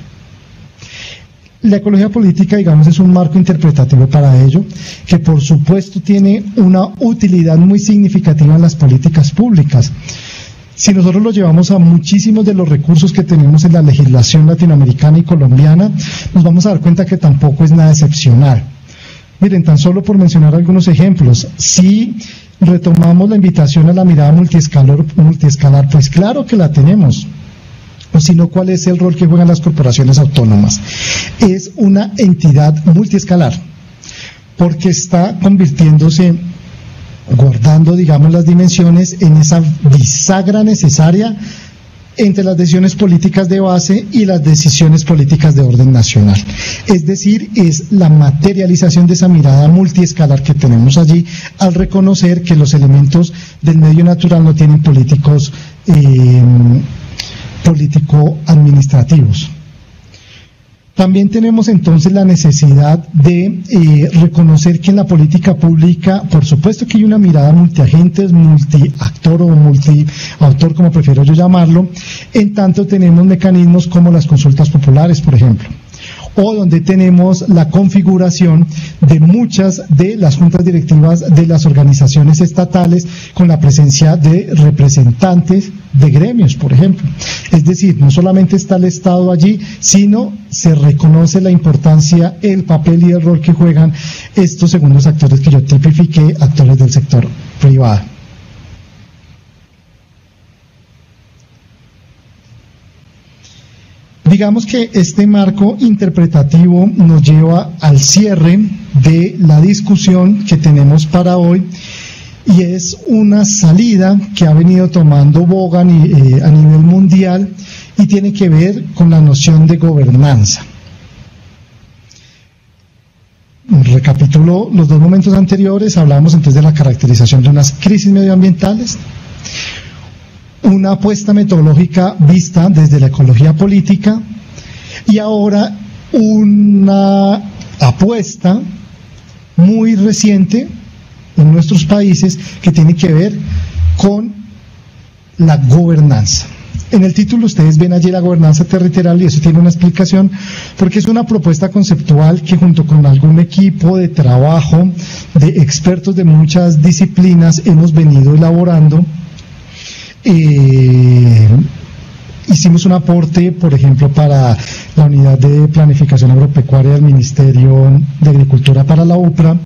La ecología política, digamos, es un marco interpretativo para ello, que por supuesto tiene una utilidad muy significativa en las políticas públicas. Si nosotros lo llevamos a muchísimos de los recursos que tenemos en la legislación latinoamericana y colombiana, nos vamos a dar cuenta que tampoco es nada excepcional. Miren, tan solo por mencionar algunos ejemplos, si retomamos la invitación a la mirada multiescalar, pues claro que la tenemos. O si no, ¿cuál es el rol que juegan las corporaciones autónomas? Es una entidad multiescalar, porque está convirtiéndose, guardando, digamos, las dimensiones en esa bisagra necesaria entre las decisiones políticas de base y las decisiones políticas de orden nacional. Es decir, es la materialización de esa mirada multiescalar que tenemos allí al reconocer que los elementos del medio natural no tienen político-administrativos. También tenemos entonces la necesidad de reconocer que en la política pública, por supuesto que hay una mirada multiagentes, multiactor o multiautor, como prefiero yo llamarlo, en tanto tenemos mecanismos como las consultas populares, por ejemplo, o donde tenemos la configuración de muchas de las juntas directivas de las organizaciones estatales con la presencia de representantes de gremios, por ejemplo. Es decir, no solamente está el Estado allí, sino se reconoce la importancia, el papel y el rol que juegan estos segundos actores que yo tipifiqué, actores del sector privado. Digamos que este marco interpretativo nos lleva al cierre de la discusión que tenemos para hoy, y es una salida que ha venido tomando boga a nivel mundial y tiene que ver con la noción de gobernanza. Recapitulo los dos momentos anteriores, hablamos entonces de la caracterización de unas crisis medioambientales, una apuesta metodológica vista desde la ecología política y ahora una apuesta muy reciente en nuestros países que tiene que ver con la gobernanza. En el título ustedes ven allí la gobernanza territorial y eso tiene una explicación porque es una propuesta conceptual que junto con algún equipo de trabajo de expertos de muchas disciplinas hemos venido elaborando. Hicimos un aporte, por ejemplo, para la unidad de planificación agropecuaria del Ministerio de Agricultura para la UPRA,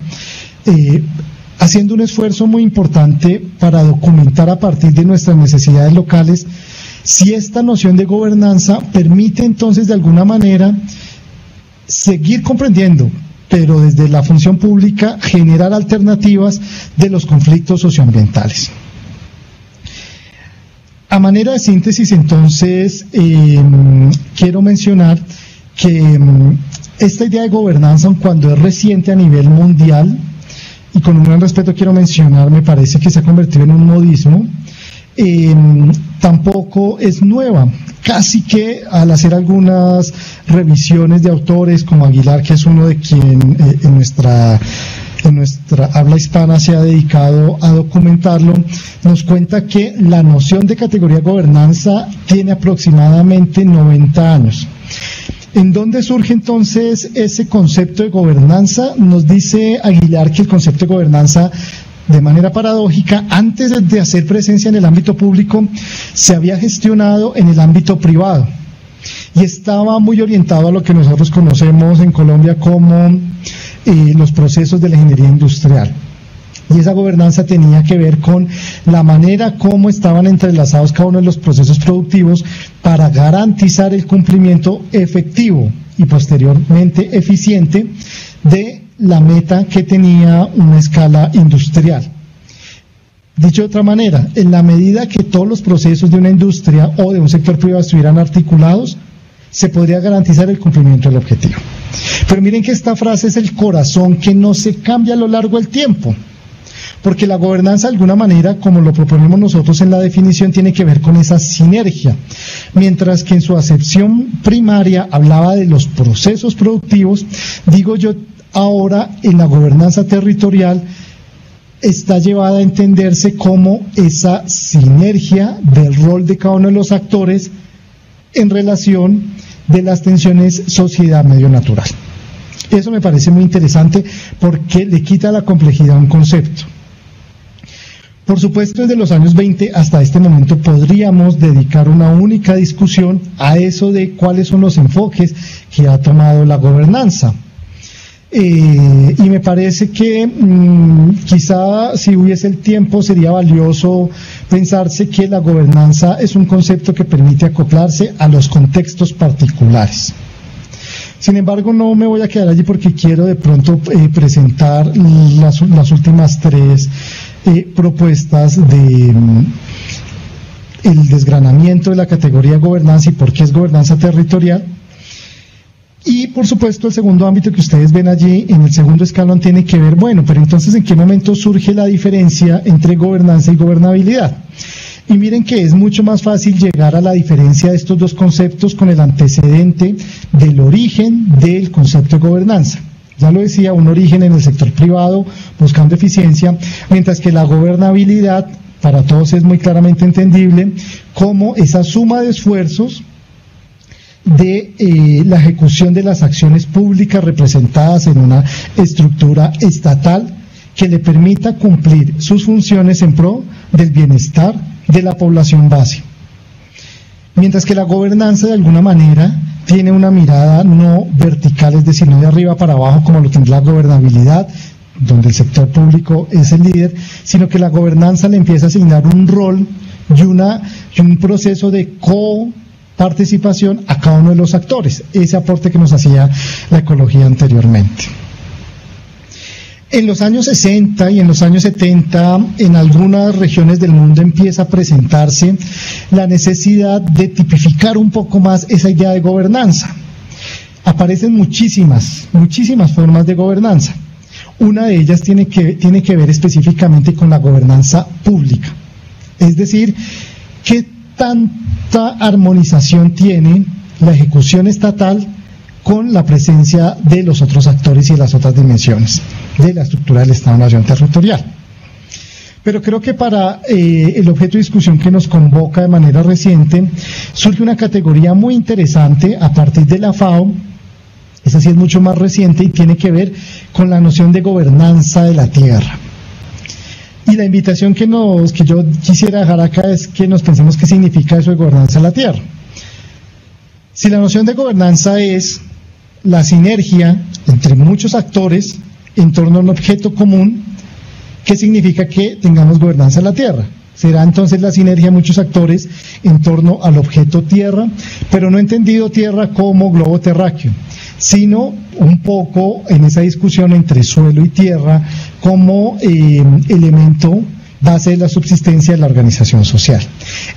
haciendo un esfuerzo muy importante para documentar a partir de nuestras necesidades locales si esta noción de gobernanza permite entonces de alguna manera seguir comprendiendo, pero desde la función pública generar alternativas de los conflictos socioambientales. A manera de síntesis, entonces, quiero mencionar que esta idea de gobernanza, cuando es reciente a nivel mundial, y con un gran respeto quiero mencionar, me parece que se ha convertido en un modismo, tampoco es nueva. Casi que al hacer algunas revisiones de autores como Aguilar, que es uno de quien en nuestra habla hispana se ha dedicado a documentarlo, nos cuenta que la noción de categoría gobernanza tiene aproximadamente 90 años. ¿En dónde surge entonces ese concepto de gobernanza? Nos dice Aguilar que el concepto de gobernanza, de manera paradójica, antes de hacer presencia en el ámbito público, se había gestionado en el ámbito privado y estaba muy orientado a lo que nosotros conocemos en Colombia como los procesos de la ingeniería industrial. Y esa gobernanza tenía que ver con la manera como estaban entrelazados cada uno de los procesos productivos para garantizar el cumplimiento efectivo y posteriormente eficiente de la meta que tenía una escala industrial. Dicho de otra manera, en la medida que todos los procesos de una industria o de un sector privado estuvieran articulados, se podría garantizar el cumplimiento del objetivo. Pero miren que esta frase es el corazón que no se cambia a lo largo del tiempo, porque la gobernanza de alguna manera, como lo proponemos nosotros en la definición, tiene que ver con esa sinergia, mientras que en su acepción primaria hablaba de los procesos productivos, digo yo ahora en la gobernanza territorial está llevada a entenderse como esa sinergia del rol de cada uno de los actores en relación de las tensiones sociedad-medio natural. Eso me parece muy interesante porque le quita la complejidad a un concepto. Por supuesto, desde los años 20 hasta este momento podríamos dedicar una única discusión a eso de cuáles son los enfoques que ha tomado la gobernanza. Y me parece que quizá si hubiese el tiempo sería valioso pensarse que la gobernanza es un concepto que permite acoplarse a los contextos particulares. Sin embargo, no me voy a quedar allí porque quiero de pronto presentar las últimas tres propuestas de el desgranamiento de la categoría de gobernanza y por qué es gobernanza territorial. Y por supuesto el segundo ámbito que ustedes ven allí en el segundo escalón tiene que ver, bueno, pero entonces ¿en qué momento surge la diferencia entre gobernanza y gobernabilidad? Y miren que es mucho más fácil llegar a la diferencia de estos dos conceptos con el antecedente del origen del concepto de gobernanza. Ya lo decía, un origen en el sector privado buscando eficiencia, mientras que la gobernabilidad para todos es muy claramente entendible como esa suma de esfuerzos de la ejecución de las acciones públicas representadas en una estructura estatal que le permita cumplir sus funciones en pro del bienestar de la población base. Mientras que la gobernanza de alguna manera tiene una mirada no vertical, es decir, no de arriba para abajo como lo tendrá la gobernabilidad, donde el sector público es el líder, sino que la gobernanza le empieza a asignar un rol y un proceso de coparticipación a cada uno de los actores, ese aporte que nos hacía la ecología anteriormente. En los años 60 y en los años 70, en algunas regiones del mundo empieza a presentarse la necesidad de tipificar un poco más esa idea de gobernanza. Aparecen muchísimas formas de gobernanza. Una de ellas tiene que ver específicamente con la gobernanza pública. Es decir, ¿qué tanta armonización tiene la ejecución estatal con la presencia de los otros actores y de las otras dimensiones de la estructura del Estado-Nación territorial? Pero creo que para el objeto de discusión que nos convoca de manera reciente, surge una categoría muy interesante a partir de la FAO. Esa sí es mucho más reciente y tiene que ver con la noción de gobernanza de la tierra. Y la invitación que yo quisiera dejar acá es que nos pensemos qué significa eso de gobernanza de la tierra. Si la noción de gobernanza es la sinergia entre muchos actores en torno a un objeto común, ¿qué significa que tengamos gobernanza de la tierra? Será entonces la sinergia de muchos actores en torno al objeto tierra, pero no entendido tierra como globo terráqueo, sino un poco en esa discusión entre suelo y tierra como elemento base de la subsistencia de la organización social.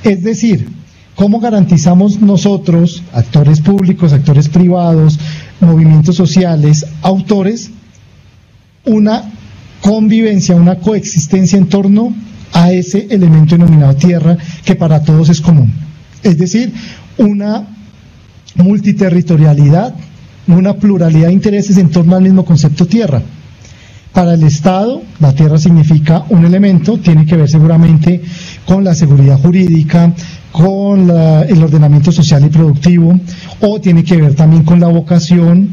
Es decir, ¿cómo garantizamos nosotros, actores públicos, actores privados, movimientos sociales, autores, una convivencia, una coexistencia en torno a ese elemento denominado tierra que para todos es común? Es decir, una multiterritorialidad, una pluralidad de intereses en torno al mismo concepto tierra. Para el Estado, la tierra significa un elemento, tiene que ver seguramente con la seguridad jurídica, con el ordenamiento social y productivo, o tiene que ver también con la vocación,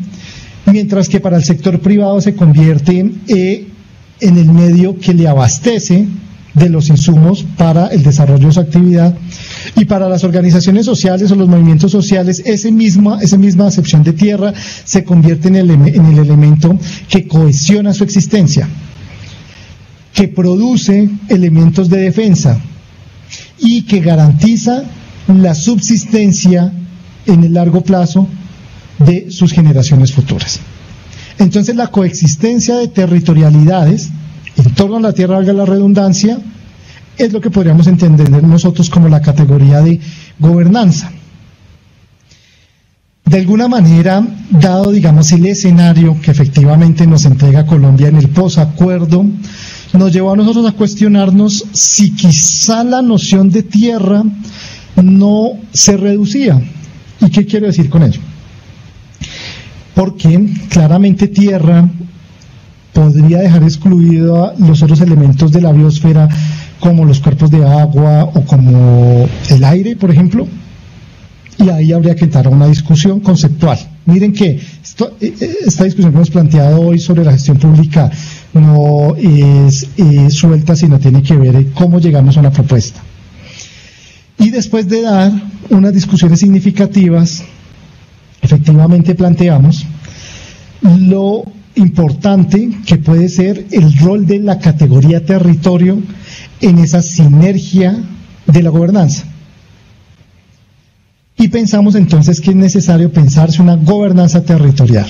mientras que para el sector privado se convierte en el medio que le abastece de los insumos para el desarrollo de su actividad, y para las organizaciones sociales o los movimientos sociales esa misma acepción de tierra se convierte en el elemento que cohesiona su existencia, que produce elementos de defensa y que garantiza la subsistencia en el largo plazo de sus generaciones futuras. Entonces la coexistencia de territorialidades en torno a la tierra, valga la redundancia, es lo que podríamos entender nosotros como la categoría de gobernanza. De alguna manera, dado, digamos, el escenario que efectivamente nos entrega Colombia en el posacuerdo, nos llevó a nosotros a cuestionarnos si quizá la noción de tierra no se reducía. ¿Y qué quiero decir con ello? Porque claramente tierra podría dejar excluido a los otros elementos de la biosfera, como los cuerpos de agua o como el aire, por ejemplo, y ahí habría que entrar a una discusión conceptual. Miren que esta discusión que hemos planteado hoy sobre la gestión pública no es suelta, sino tiene que ver cómo llegamos a una propuesta. Y después de dar unas discusiones significativas, efectivamente planteamos lo importante que puede ser el rol de la categoría territorio en esa sinergia de la gobernanza. Y pensamos entonces que es necesario pensarse una gobernanza territorial,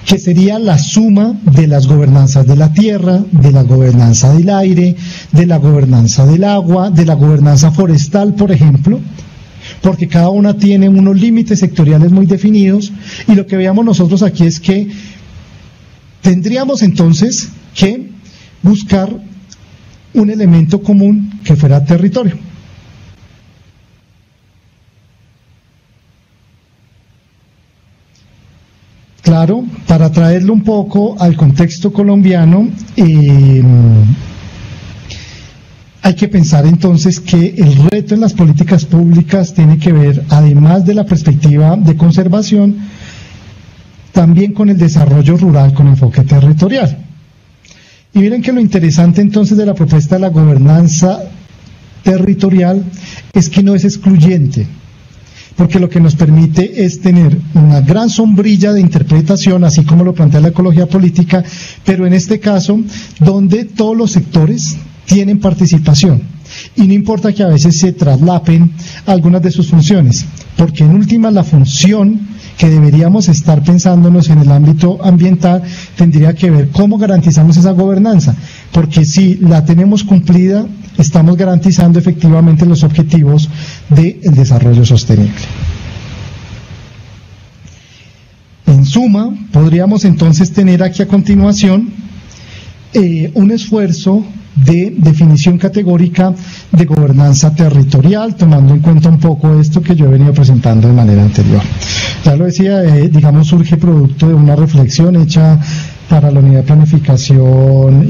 que sería la suma de las gobernanzas de la tierra, de la gobernanza del aire, de la gobernanza del agua, de la gobernanza forestal, por ejemplo, porque cada una tiene unos límites sectoriales muy definidos, y lo que veamos nosotros aquí es que tendríamos entonces que buscar un elemento común que fuera territorio. Claro, para traerlo un poco al contexto colombiano, hay que pensar entonces que el reto en las políticas públicas tiene que ver, además de la perspectiva de conservación, también con el desarrollo rural con enfoque territorial. Y miren que lo interesante entonces de la propuesta de la gobernanza territorial es que no es excluyente, porque lo que nos permite es tener una gran sombrilla de interpretación, así como lo plantea la ecología política, pero en este caso, donde todos los sectores tienen participación, y no importa que a veces se traslapen algunas de sus funciones, porque en última la función que deberíamos estar pensándonos en el ámbito ambiental tendría que ver cómo garantizamos esa gobernanza, porque si la tenemos cumplida, estamos garantizando efectivamente los objetivos del desarrollo sostenible. En suma, podríamos entonces tener aquí a continuación un esfuerzo de definición categórica de gobernanza territorial, tomando en cuenta un poco esto que yo he venido presentando de manera anterior. Ya lo decía, digamos, surge producto de una reflexión hecha para la Unidad de Planificación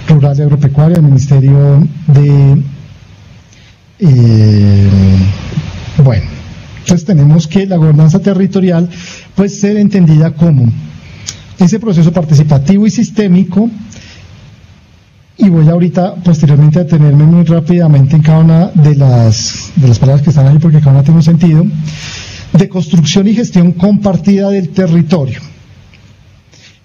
Rural y Agropecuaria del Ministerio de... bueno, entonces tenemos que la gobernanza territorial puede ser entendida como ese proceso participativo y sistémico, y voy ahorita posteriormente a detenerme muy rápidamente en cada una de las palabras que están ahí, porque cada una tiene un sentido, de construcción y gestión compartida del territorio.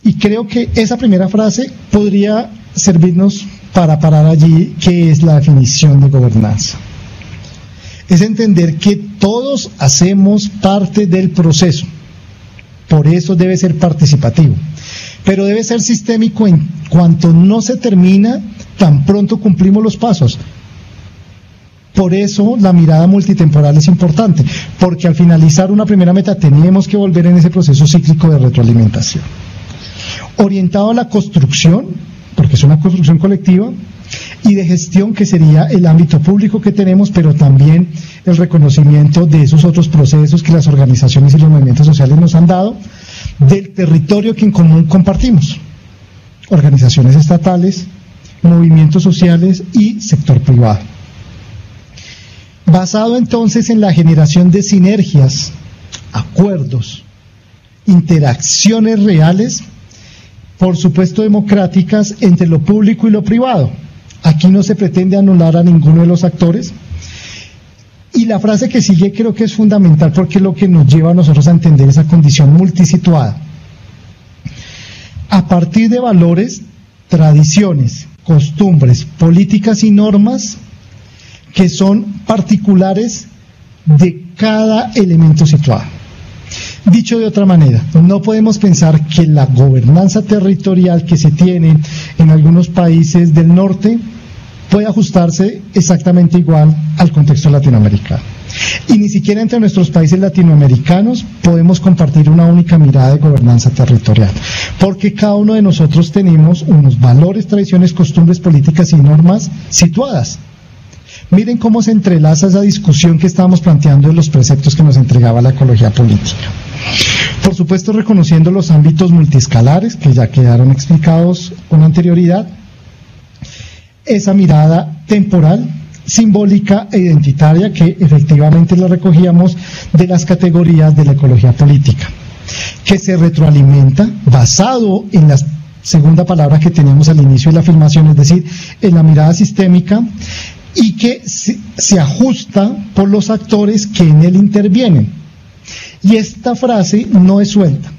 Y creo que esa primera frase podría servirnos para parar allí, que es la definición de gobernanza. Es entender que todos hacemos parte del proceso, por eso debe ser participativo, pero debe ser sistémico en cuanto no se termina, tan pronto cumplimos los pasos. Por eso la mirada multitemporal es importante, porque al finalizar una primera meta tenemos que volver en ese proceso cíclico de retroalimentación. Orientado a la construcción, porque es una construcción colectiva, y de gestión, que sería el ámbito público que tenemos, pero también el reconocimiento de esos otros procesos que las organizaciones y los movimientos sociales nos han dado, del territorio que en común compartimos, organizaciones estatales, movimientos sociales y sector privado. Basado entonces en la generación de sinergias, acuerdos, interacciones reales, por supuesto democráticas, entre lo público y lo privado. Aquí no se pretende anular a ninguno de los actores. Y la frase que sigue creo que es fundamental, porque es lo que nos lleva a nosotros a entender esa condición multisituada. A partir de valores, tradiciones, costumbres, políticas y normas que son particulares de cada elemento situado. Dicho de otra manera, no podemos pensar que la gobernanza territorial que se tiene en algunos países del norte puede ajustarse exactamente igual al contexto latinoamericano. Y ni siquiera entre nuestros países latinoamericanos podemos compartir una única mirada de gobernanza territorial, porque cada uno de nosotros tenemos unos valores, tradiciones, costumbres, políticas y normas situadas. Miren cómo se entrelaza esa discusión que estábamos planteando en los preceptos que nos entregaba la ecología política. Por supuesto, reconociendo los ámbitos multiescalares que ya quedaron explicados con anterioridad, esa mirada temporal, simbólica e identitaria que efectivamente la recogíamos de las categorías de la ecología política, que se retroalimenta basado en la segunda palabra que teníamos al inicio de la afirmación, es decir, en la mirada sistémica, y que se ajusta por los actores que en él intervienen. Y esta frase no es suelta,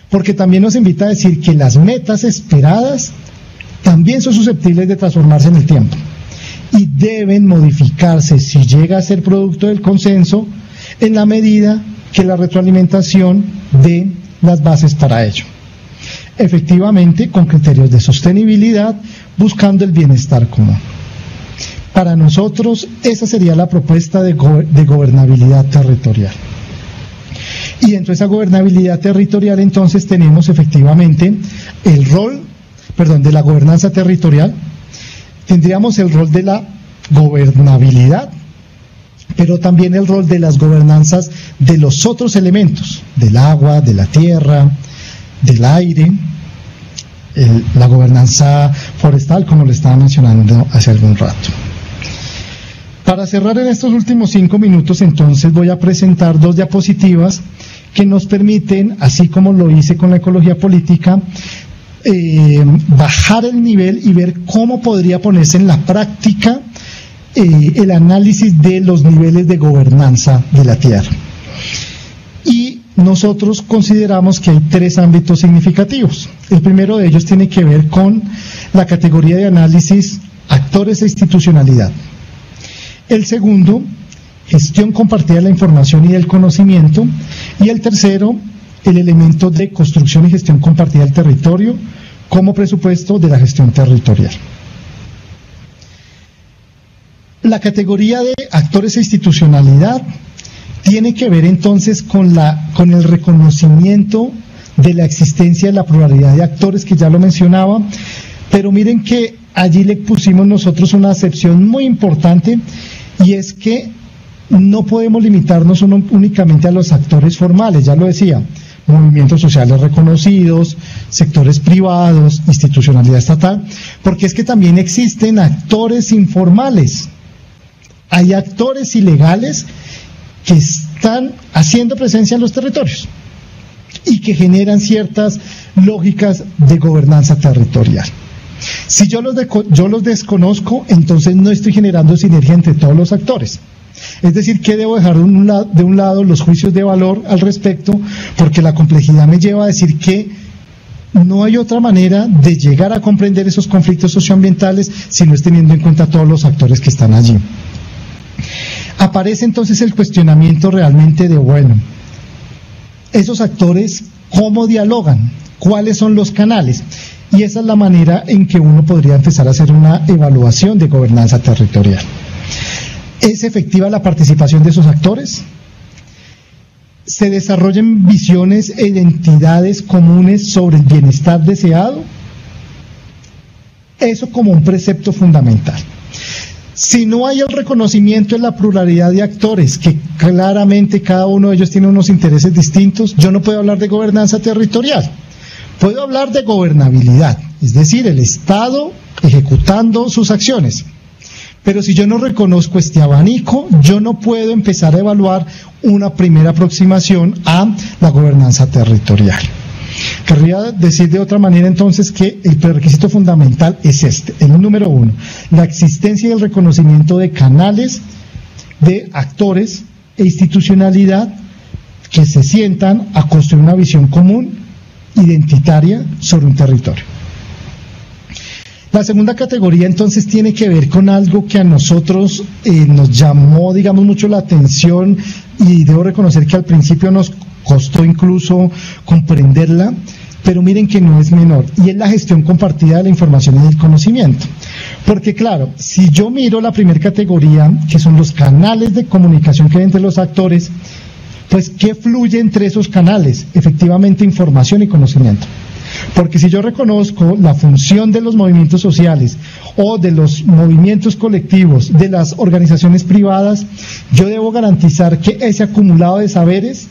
porque también nos invita a decir que las metas esperadas también son susceptibles de transformarse en el tiempo y deben modificarse si llega a ser producto del consenso en la medida que la retroalimentación dé las bases para ello. Efectivamente, con criterios de sostenibilidad, buscando el bienestar común. Para nosotros, esa sería la propuesta de gobernabilidad territorial. Y dentro de esa gobernabilidad territorial, entonces, tenemos efectivamente el rol, de la gobernanza territorial, tendríamos el rol de la gobernabilidad, pero también el rol de las gobernanzas de los otros elementos, del agua, de la tierra, del aire, la gobernanza forestal, como le estaba mencionando hace algún rato. Para cerrar en estos últimos 5 minutos, entonces, voy a presentar 2 diapositivas que nos permiten, así como lo hice con la ecología política, bajar el nivel y ver cómo podría ponerse en la práctica el análisis de los niveles de gobernanza de la tierra. Y nosotros consideramos que hay 3 ámbitos significativos. El primero de ellos tiene que ver con la categoría de análisis actores e institucionalidad. El segundo, gestión compartida de la información y del conocimiento. Y el tercero, el elemento de construcción y gestión compartida del territorio como presupuesto de la gestión territorial. La categoría de actores e institucionalidad tiene que ver entonces con el reconocimiento de la existencia de la pluralidad de actores, que ya lo mencionaba, pero miren que allí le pusimos nosotros una acepción muy importante, y es que no podemos limitarnos únicamente a los actores formales, ya lo decía, movimientos sociales reconocidos, sectores privados, institucionalidad estatal, porque es que también existen actores informales. Hay actores ilegales que están haciendo presencia en los territorios y que generan ciertas lógicas de gobernanza territorial. Si yo los desconozco, entonces no estoy generando sinergia entre todos los actores. Es decir, que debo dejar de un lado los juicios de valor al respecto, porque la complejidad me lleva a decir que no hay otra manera de llegar a comprender esos conflictos socioambientales si no es teniendo en cuenta todos los actores que están allí. Aparece entonces el cuestionamiento realmente de, bueno, esos actores, ¿cómo dialogan? ¿Cuáles son los canales? Y esa es la manera en que uno podría empezar a hacer una evaluación de gobernanza territorial. ¿Es efectiva la participación de esos actores? ¿Se desarrollan visiones e identidades comunes sobre el bienestar deseado? Eso como un precepto fundamental. Si no hay el reconocimiento de la pluralidad de actores, que claramente cada uno de ellos tiene unos intereses distintos, yo no puedo hablar de gobernanza territorial. Puedo hablar de gobernabilidad, es decir, el Estado ejecutando sus acciones. Pero si yo no reconozco este abanico, yo no puedo empezar a evaluar una primera aproximación a la gobernanza territorial. Querría decir de otra manera entonces que el prerequisito fundamental es este, el número 1, la existencia y el reconocimiento de canales, de actores e institucionalidad que se sientan a construir una visión común, identitaria, sobre un territorio. La segunda categoría entonces tiene que ver con algo que a nosotros nos llamó, digamos, mucho la atención, y debo reconocer que al principio nos costó incluso comprenderla, pero miren que no es menor, y es la gestión compartida de la información y del conocimiento. Porque claro, si yo miro la primera categoría, que son los canales de comunicación que hay entre los actores, pues ¿qué fluye entre esos canales? Efectivamente, información y conocimiento. Porque si yo reconozco la función de los movimientos sociales o de los movimientos colectivos, de las organizaciones privadas, yo debo garantizar que ese acumulado de saberes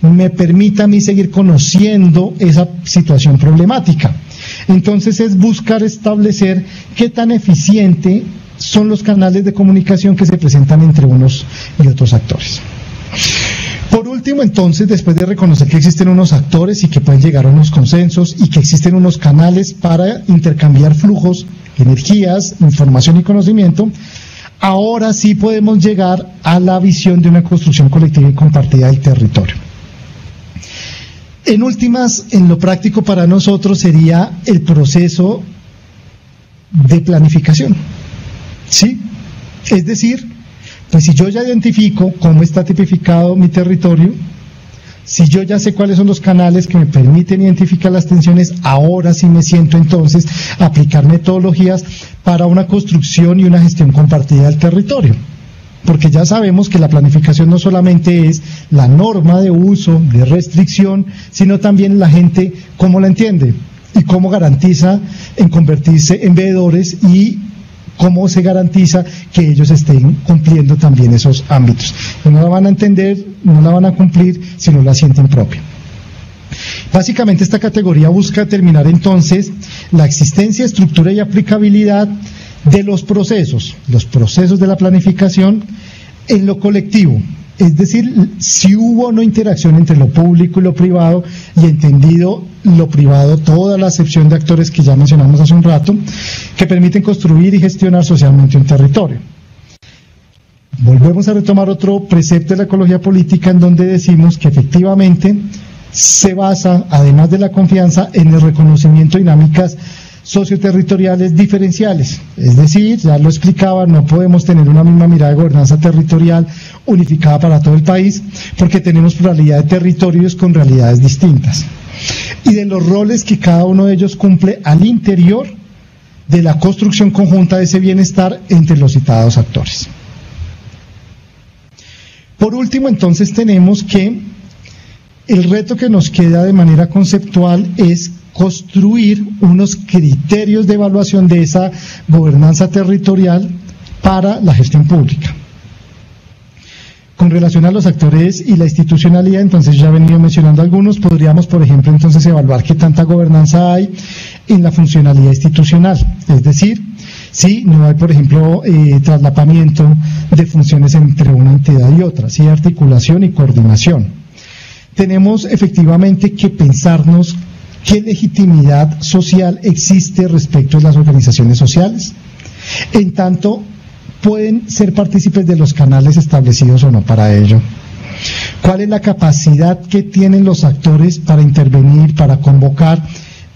me permita a mí seguir conociendo esa situación problemática. Entonces es buscar establecer qué tan eficiente son los canales de comunicación que se presentan entre unos y otros actores. Por último, entonces, después de reconocer que existen unos actores y que pueden llegar a unos consensos y que existen unos canales para intercambiar flujos, energías, información y conocimiento, ahora sí podemos llegar a la visión de una construcción colectiva y compartida del territorio. En últimas, en lo práctico para nosotros sería el proceso de planificación, ¿sí? Es decir, pues si yo ya identifico cómo está tipificado mi territorio, si yo ya sé cuáles son los canales que me permiten identificar las tensiones, ahora sí me siento entonces a aplicar metodologías para una construcción y una gestión compartida del territorio. Porque ya sabemos que la planificación no solamente es la norma de uso, de restricción, sino también la gente cómo la entiende y cómo garantiza en convertirse en veedores y cómo se garantiza que ellos estén cumpliendo también esos ámbitos. No la van a entender, no la van a cumplir si no la sienten propia. Básicamente esta categoría busca determinar entonces la existencia, estructura y aplicabilidad de los procesos de la planificación en lo colectivo, es decir, si hubo o no interacción entre lo público y lo privado, y entendido lo privado, toda la acepción de actores que ya mencionamos hace un rato, que permiten construir y gestionar socialmente un territorio. Volvemos a retomar otro precepto de la ecología política en donde decimos que efectivamente se basa, además de la confianza, en el reconocimiento de dinámicas socioterritoriales diferenciales, es decir, ya lo explicaba, no podemos tener una misma mirada de gobernanza territorial unificada para todo el país, porque tenemos pluralidad de territorios con realidades distintas, y de los roles que cada uno de ellos cumple al interior de la construcción conjunta de ese bienestar entre los citados actores. Por último, entonces, tenemos que el reto que nos queda de manera conceptual es construir unos criterios de evaluación de esa gobernanza territorial para la gestión pública. Con relación a los actores y la institucionalidad, entonces ya he venido mencionando algunos, podríamos, por ejemplo, entonces evaluar qué tanta gobernanza hay en la funcionalidad institucional, es decir, si no hay, por ejemplo, traslapamiento de funciones entre una entidad y otra, si hay articulación y coordinación. Tenemos efectivamente que pensarnos qué legitimidad social existe respecto de las organizaciones sociales, en tanto pueden ser partícipes de los canales establecidos o no para ello. ¿Cuál es la capacidad que tienen los actores para intervenir, para convocar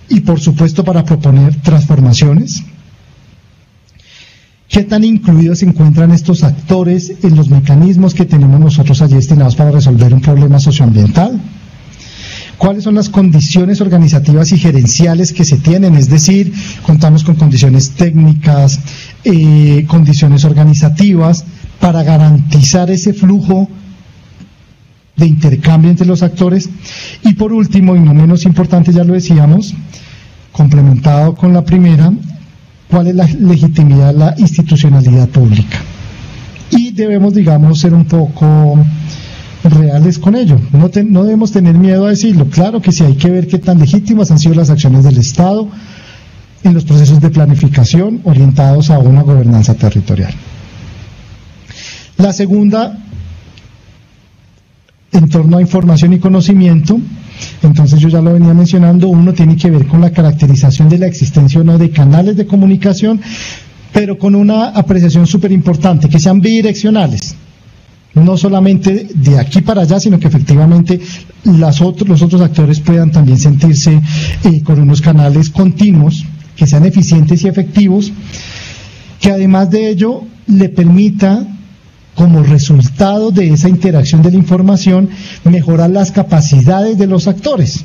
y, por supuesto, para proponer transformaciones? ¿Qué tan incluidos se encuentran estos actores en los mecanismos que tenemos nosotros allí destinados para resolver un problema socioambiental? ¿Cuáles son las condiciones organizativas y gerenciales que se tienen? Es decir, contamos con condiciones técnicas, condiciones organizativas para garantizar ese flujo de intercambio entre los actores. Y por último, y no menos importante, ya lo decíamos, complementado con la primera, ¿cuál es la legitimidad, la institucionalidad pública? Y debemos, digamos, ser un poco reales con ello. No debemos tener miedo a decirlo. Claro que sí, hay que ver qué tan legítimas han sido las acciones del Estado en los procesos de planificación orientados a una gobernanza territorial. La segunda, en torno a información y conocimiento, entonces yo ya lo venía mencionando, uno tiene que ver con la caracterización de la existencia o no de canales de comunicación, pero con una apreciación súper importante, que sean bidireccionales. No solamente de aquí para allá, sino que efectivamente los otros actores puedan también sentirse con unos canales continuos, que sean eficientes y efectivos, que además de ello le permita, como resultado de esa interacción de la información, mejorar las capacidades de los actores.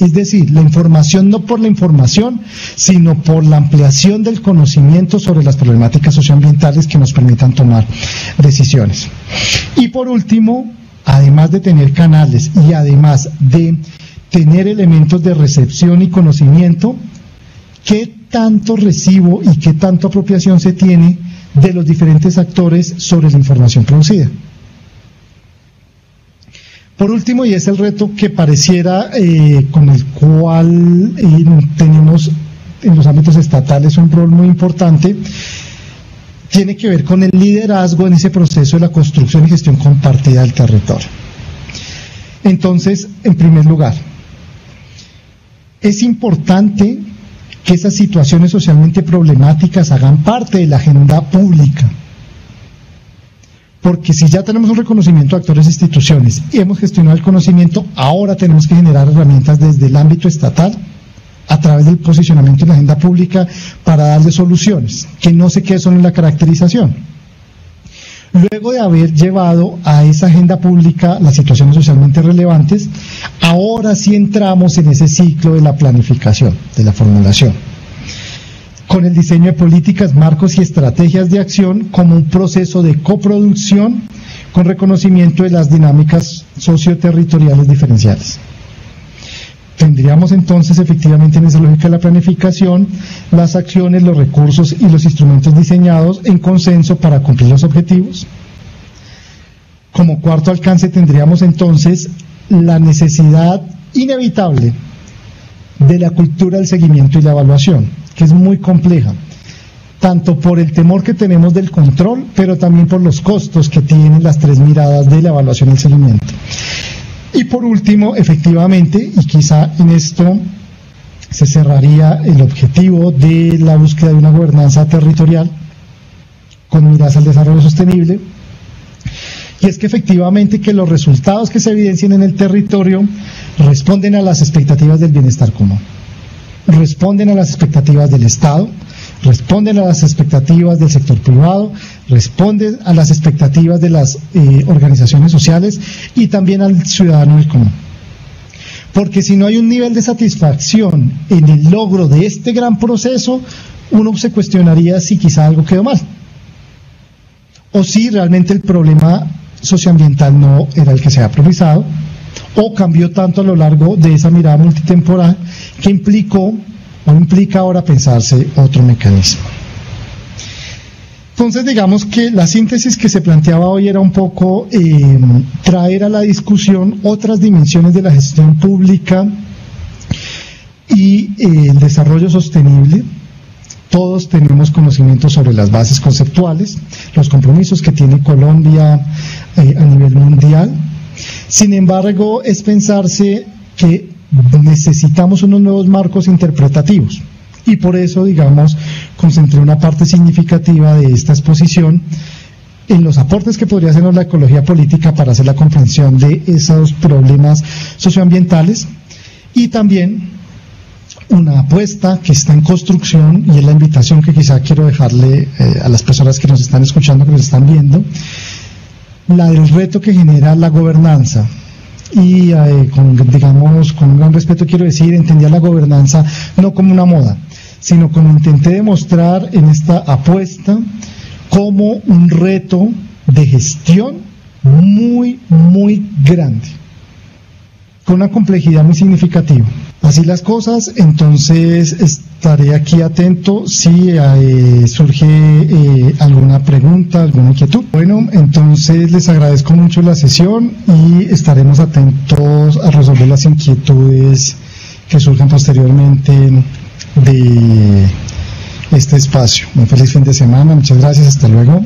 Es decir, la información no por la información, sino por la ampliación del conocimiento sobre las problemáticas socioambientales que nos permitan tomar decisiones. Y por último, además de tener canales y además de tener elementos de recepción y conocimiento, ¿qué tanto recibo y qué tanto apropiación se tiene de los diferentes actores sobre la información producida? Por último, y es el reto que pareciera con el cual tenemos en los ámbitos estatales un rol muy importante, tiene que ver con el liderazgo en ese proceso de la construcción y gestión compartida del territorio. Entonces, en primer lugar, es importante que esas situaciones socialmente problemáticas hagan parte de la agenda pública, Porque si ya tenemos un reconocimiento de actores e instituciones y hemos gestionado el conocimiento, ahora tenemos que generar herramientas desde el ámbito estatal a través del posicionamiento en la agenda pública para darle soluciones, que no se quede solo en la caracterización. Luego de haber llevado a esa agenda pública las situaciones socialmente relevantes, ahora sí entramos en ese ciclo de la planificación, de la formulación, con el diseño de políticas, marcos y estrategias de acción como un proceso de coproducción con reconocimiento de las dinámicas socioterritoriales diferenciales. Tendríamos entonces efectivamente en esa lógica de la planificación las acciones, los recursos y los instrumentos diseñados en consenso para cumplir los objetivos. Como cuarto alcance tendríamos entonces la necesidad inevitable de la cultura del seguimiento y la evaluación, que es muy compleja, tanto por el temor que tenemos del control, pero también por los costos que tienen las tres miradas de la evaluación y el seguimiento. Y por último, efectivamente, y quizá en esto se cerraría el objetivo de la búsqueda de una gobernanza territorial con miras al desarrollo sostenible, y es que efectivamente que los resultados que se evidencien en el territorio responden a las expectativas del bienestar común, responden a las expectativas del Estado, responden a las expectativas del sector privado, responden a las expectativas de las organizaciones sociales y también al ciudadano del común. Porque si no hay un nivel de satisfacción en el logro de este gran proceso, uno se cuestionaría si quizá algo quedó mal, o si realmente el problema socioambiental no era el que se había priorizado, o cambió tanto a lo largo de esa mirada multitemporal que implicó o implica ahora pensarse otro mecanismo. Entonces digamos que la síntesis que se planteaba hoy era un poco traer a la discusión otras dimensiones de la gestión pública y el desarrollo sostenible. Todos tenemos conocimiento sobre las bases conceptuales, los compromisos que tiene Colombia a nivel mundial. Sin embargo, es pensarse que necesitamos unos nuevos marcos interpretativos y por eso, digamos, concentré una parte significativa de esta exposición en los aportes que podría hacernos la ecología política para hacer la comprensión de esos problemas socioambientales y también una apuesta que está en construcción y es la invitación que quizá quiero dejarle a las personas que nos están escuchando, que nos están viendo, la del reto que genera la gobernanza. Y con un gran respeto quiero decir, entendía la gobernanza no como una moda, sino como intenté demostrar en esta apuesta como un reto de gestión muy, muy grande, con una complejidad muy significativa. Así las cosas, entonces estaré aquí atento si surge alguna pregunta, alguna inquietud. Bueno, entonces les agradezco mucho la sesión y estaremos atentos a resolver las inquietudes que surjan posteriormente de este espacio. Un feliz fin de semana, muchas gracias, hasta luego.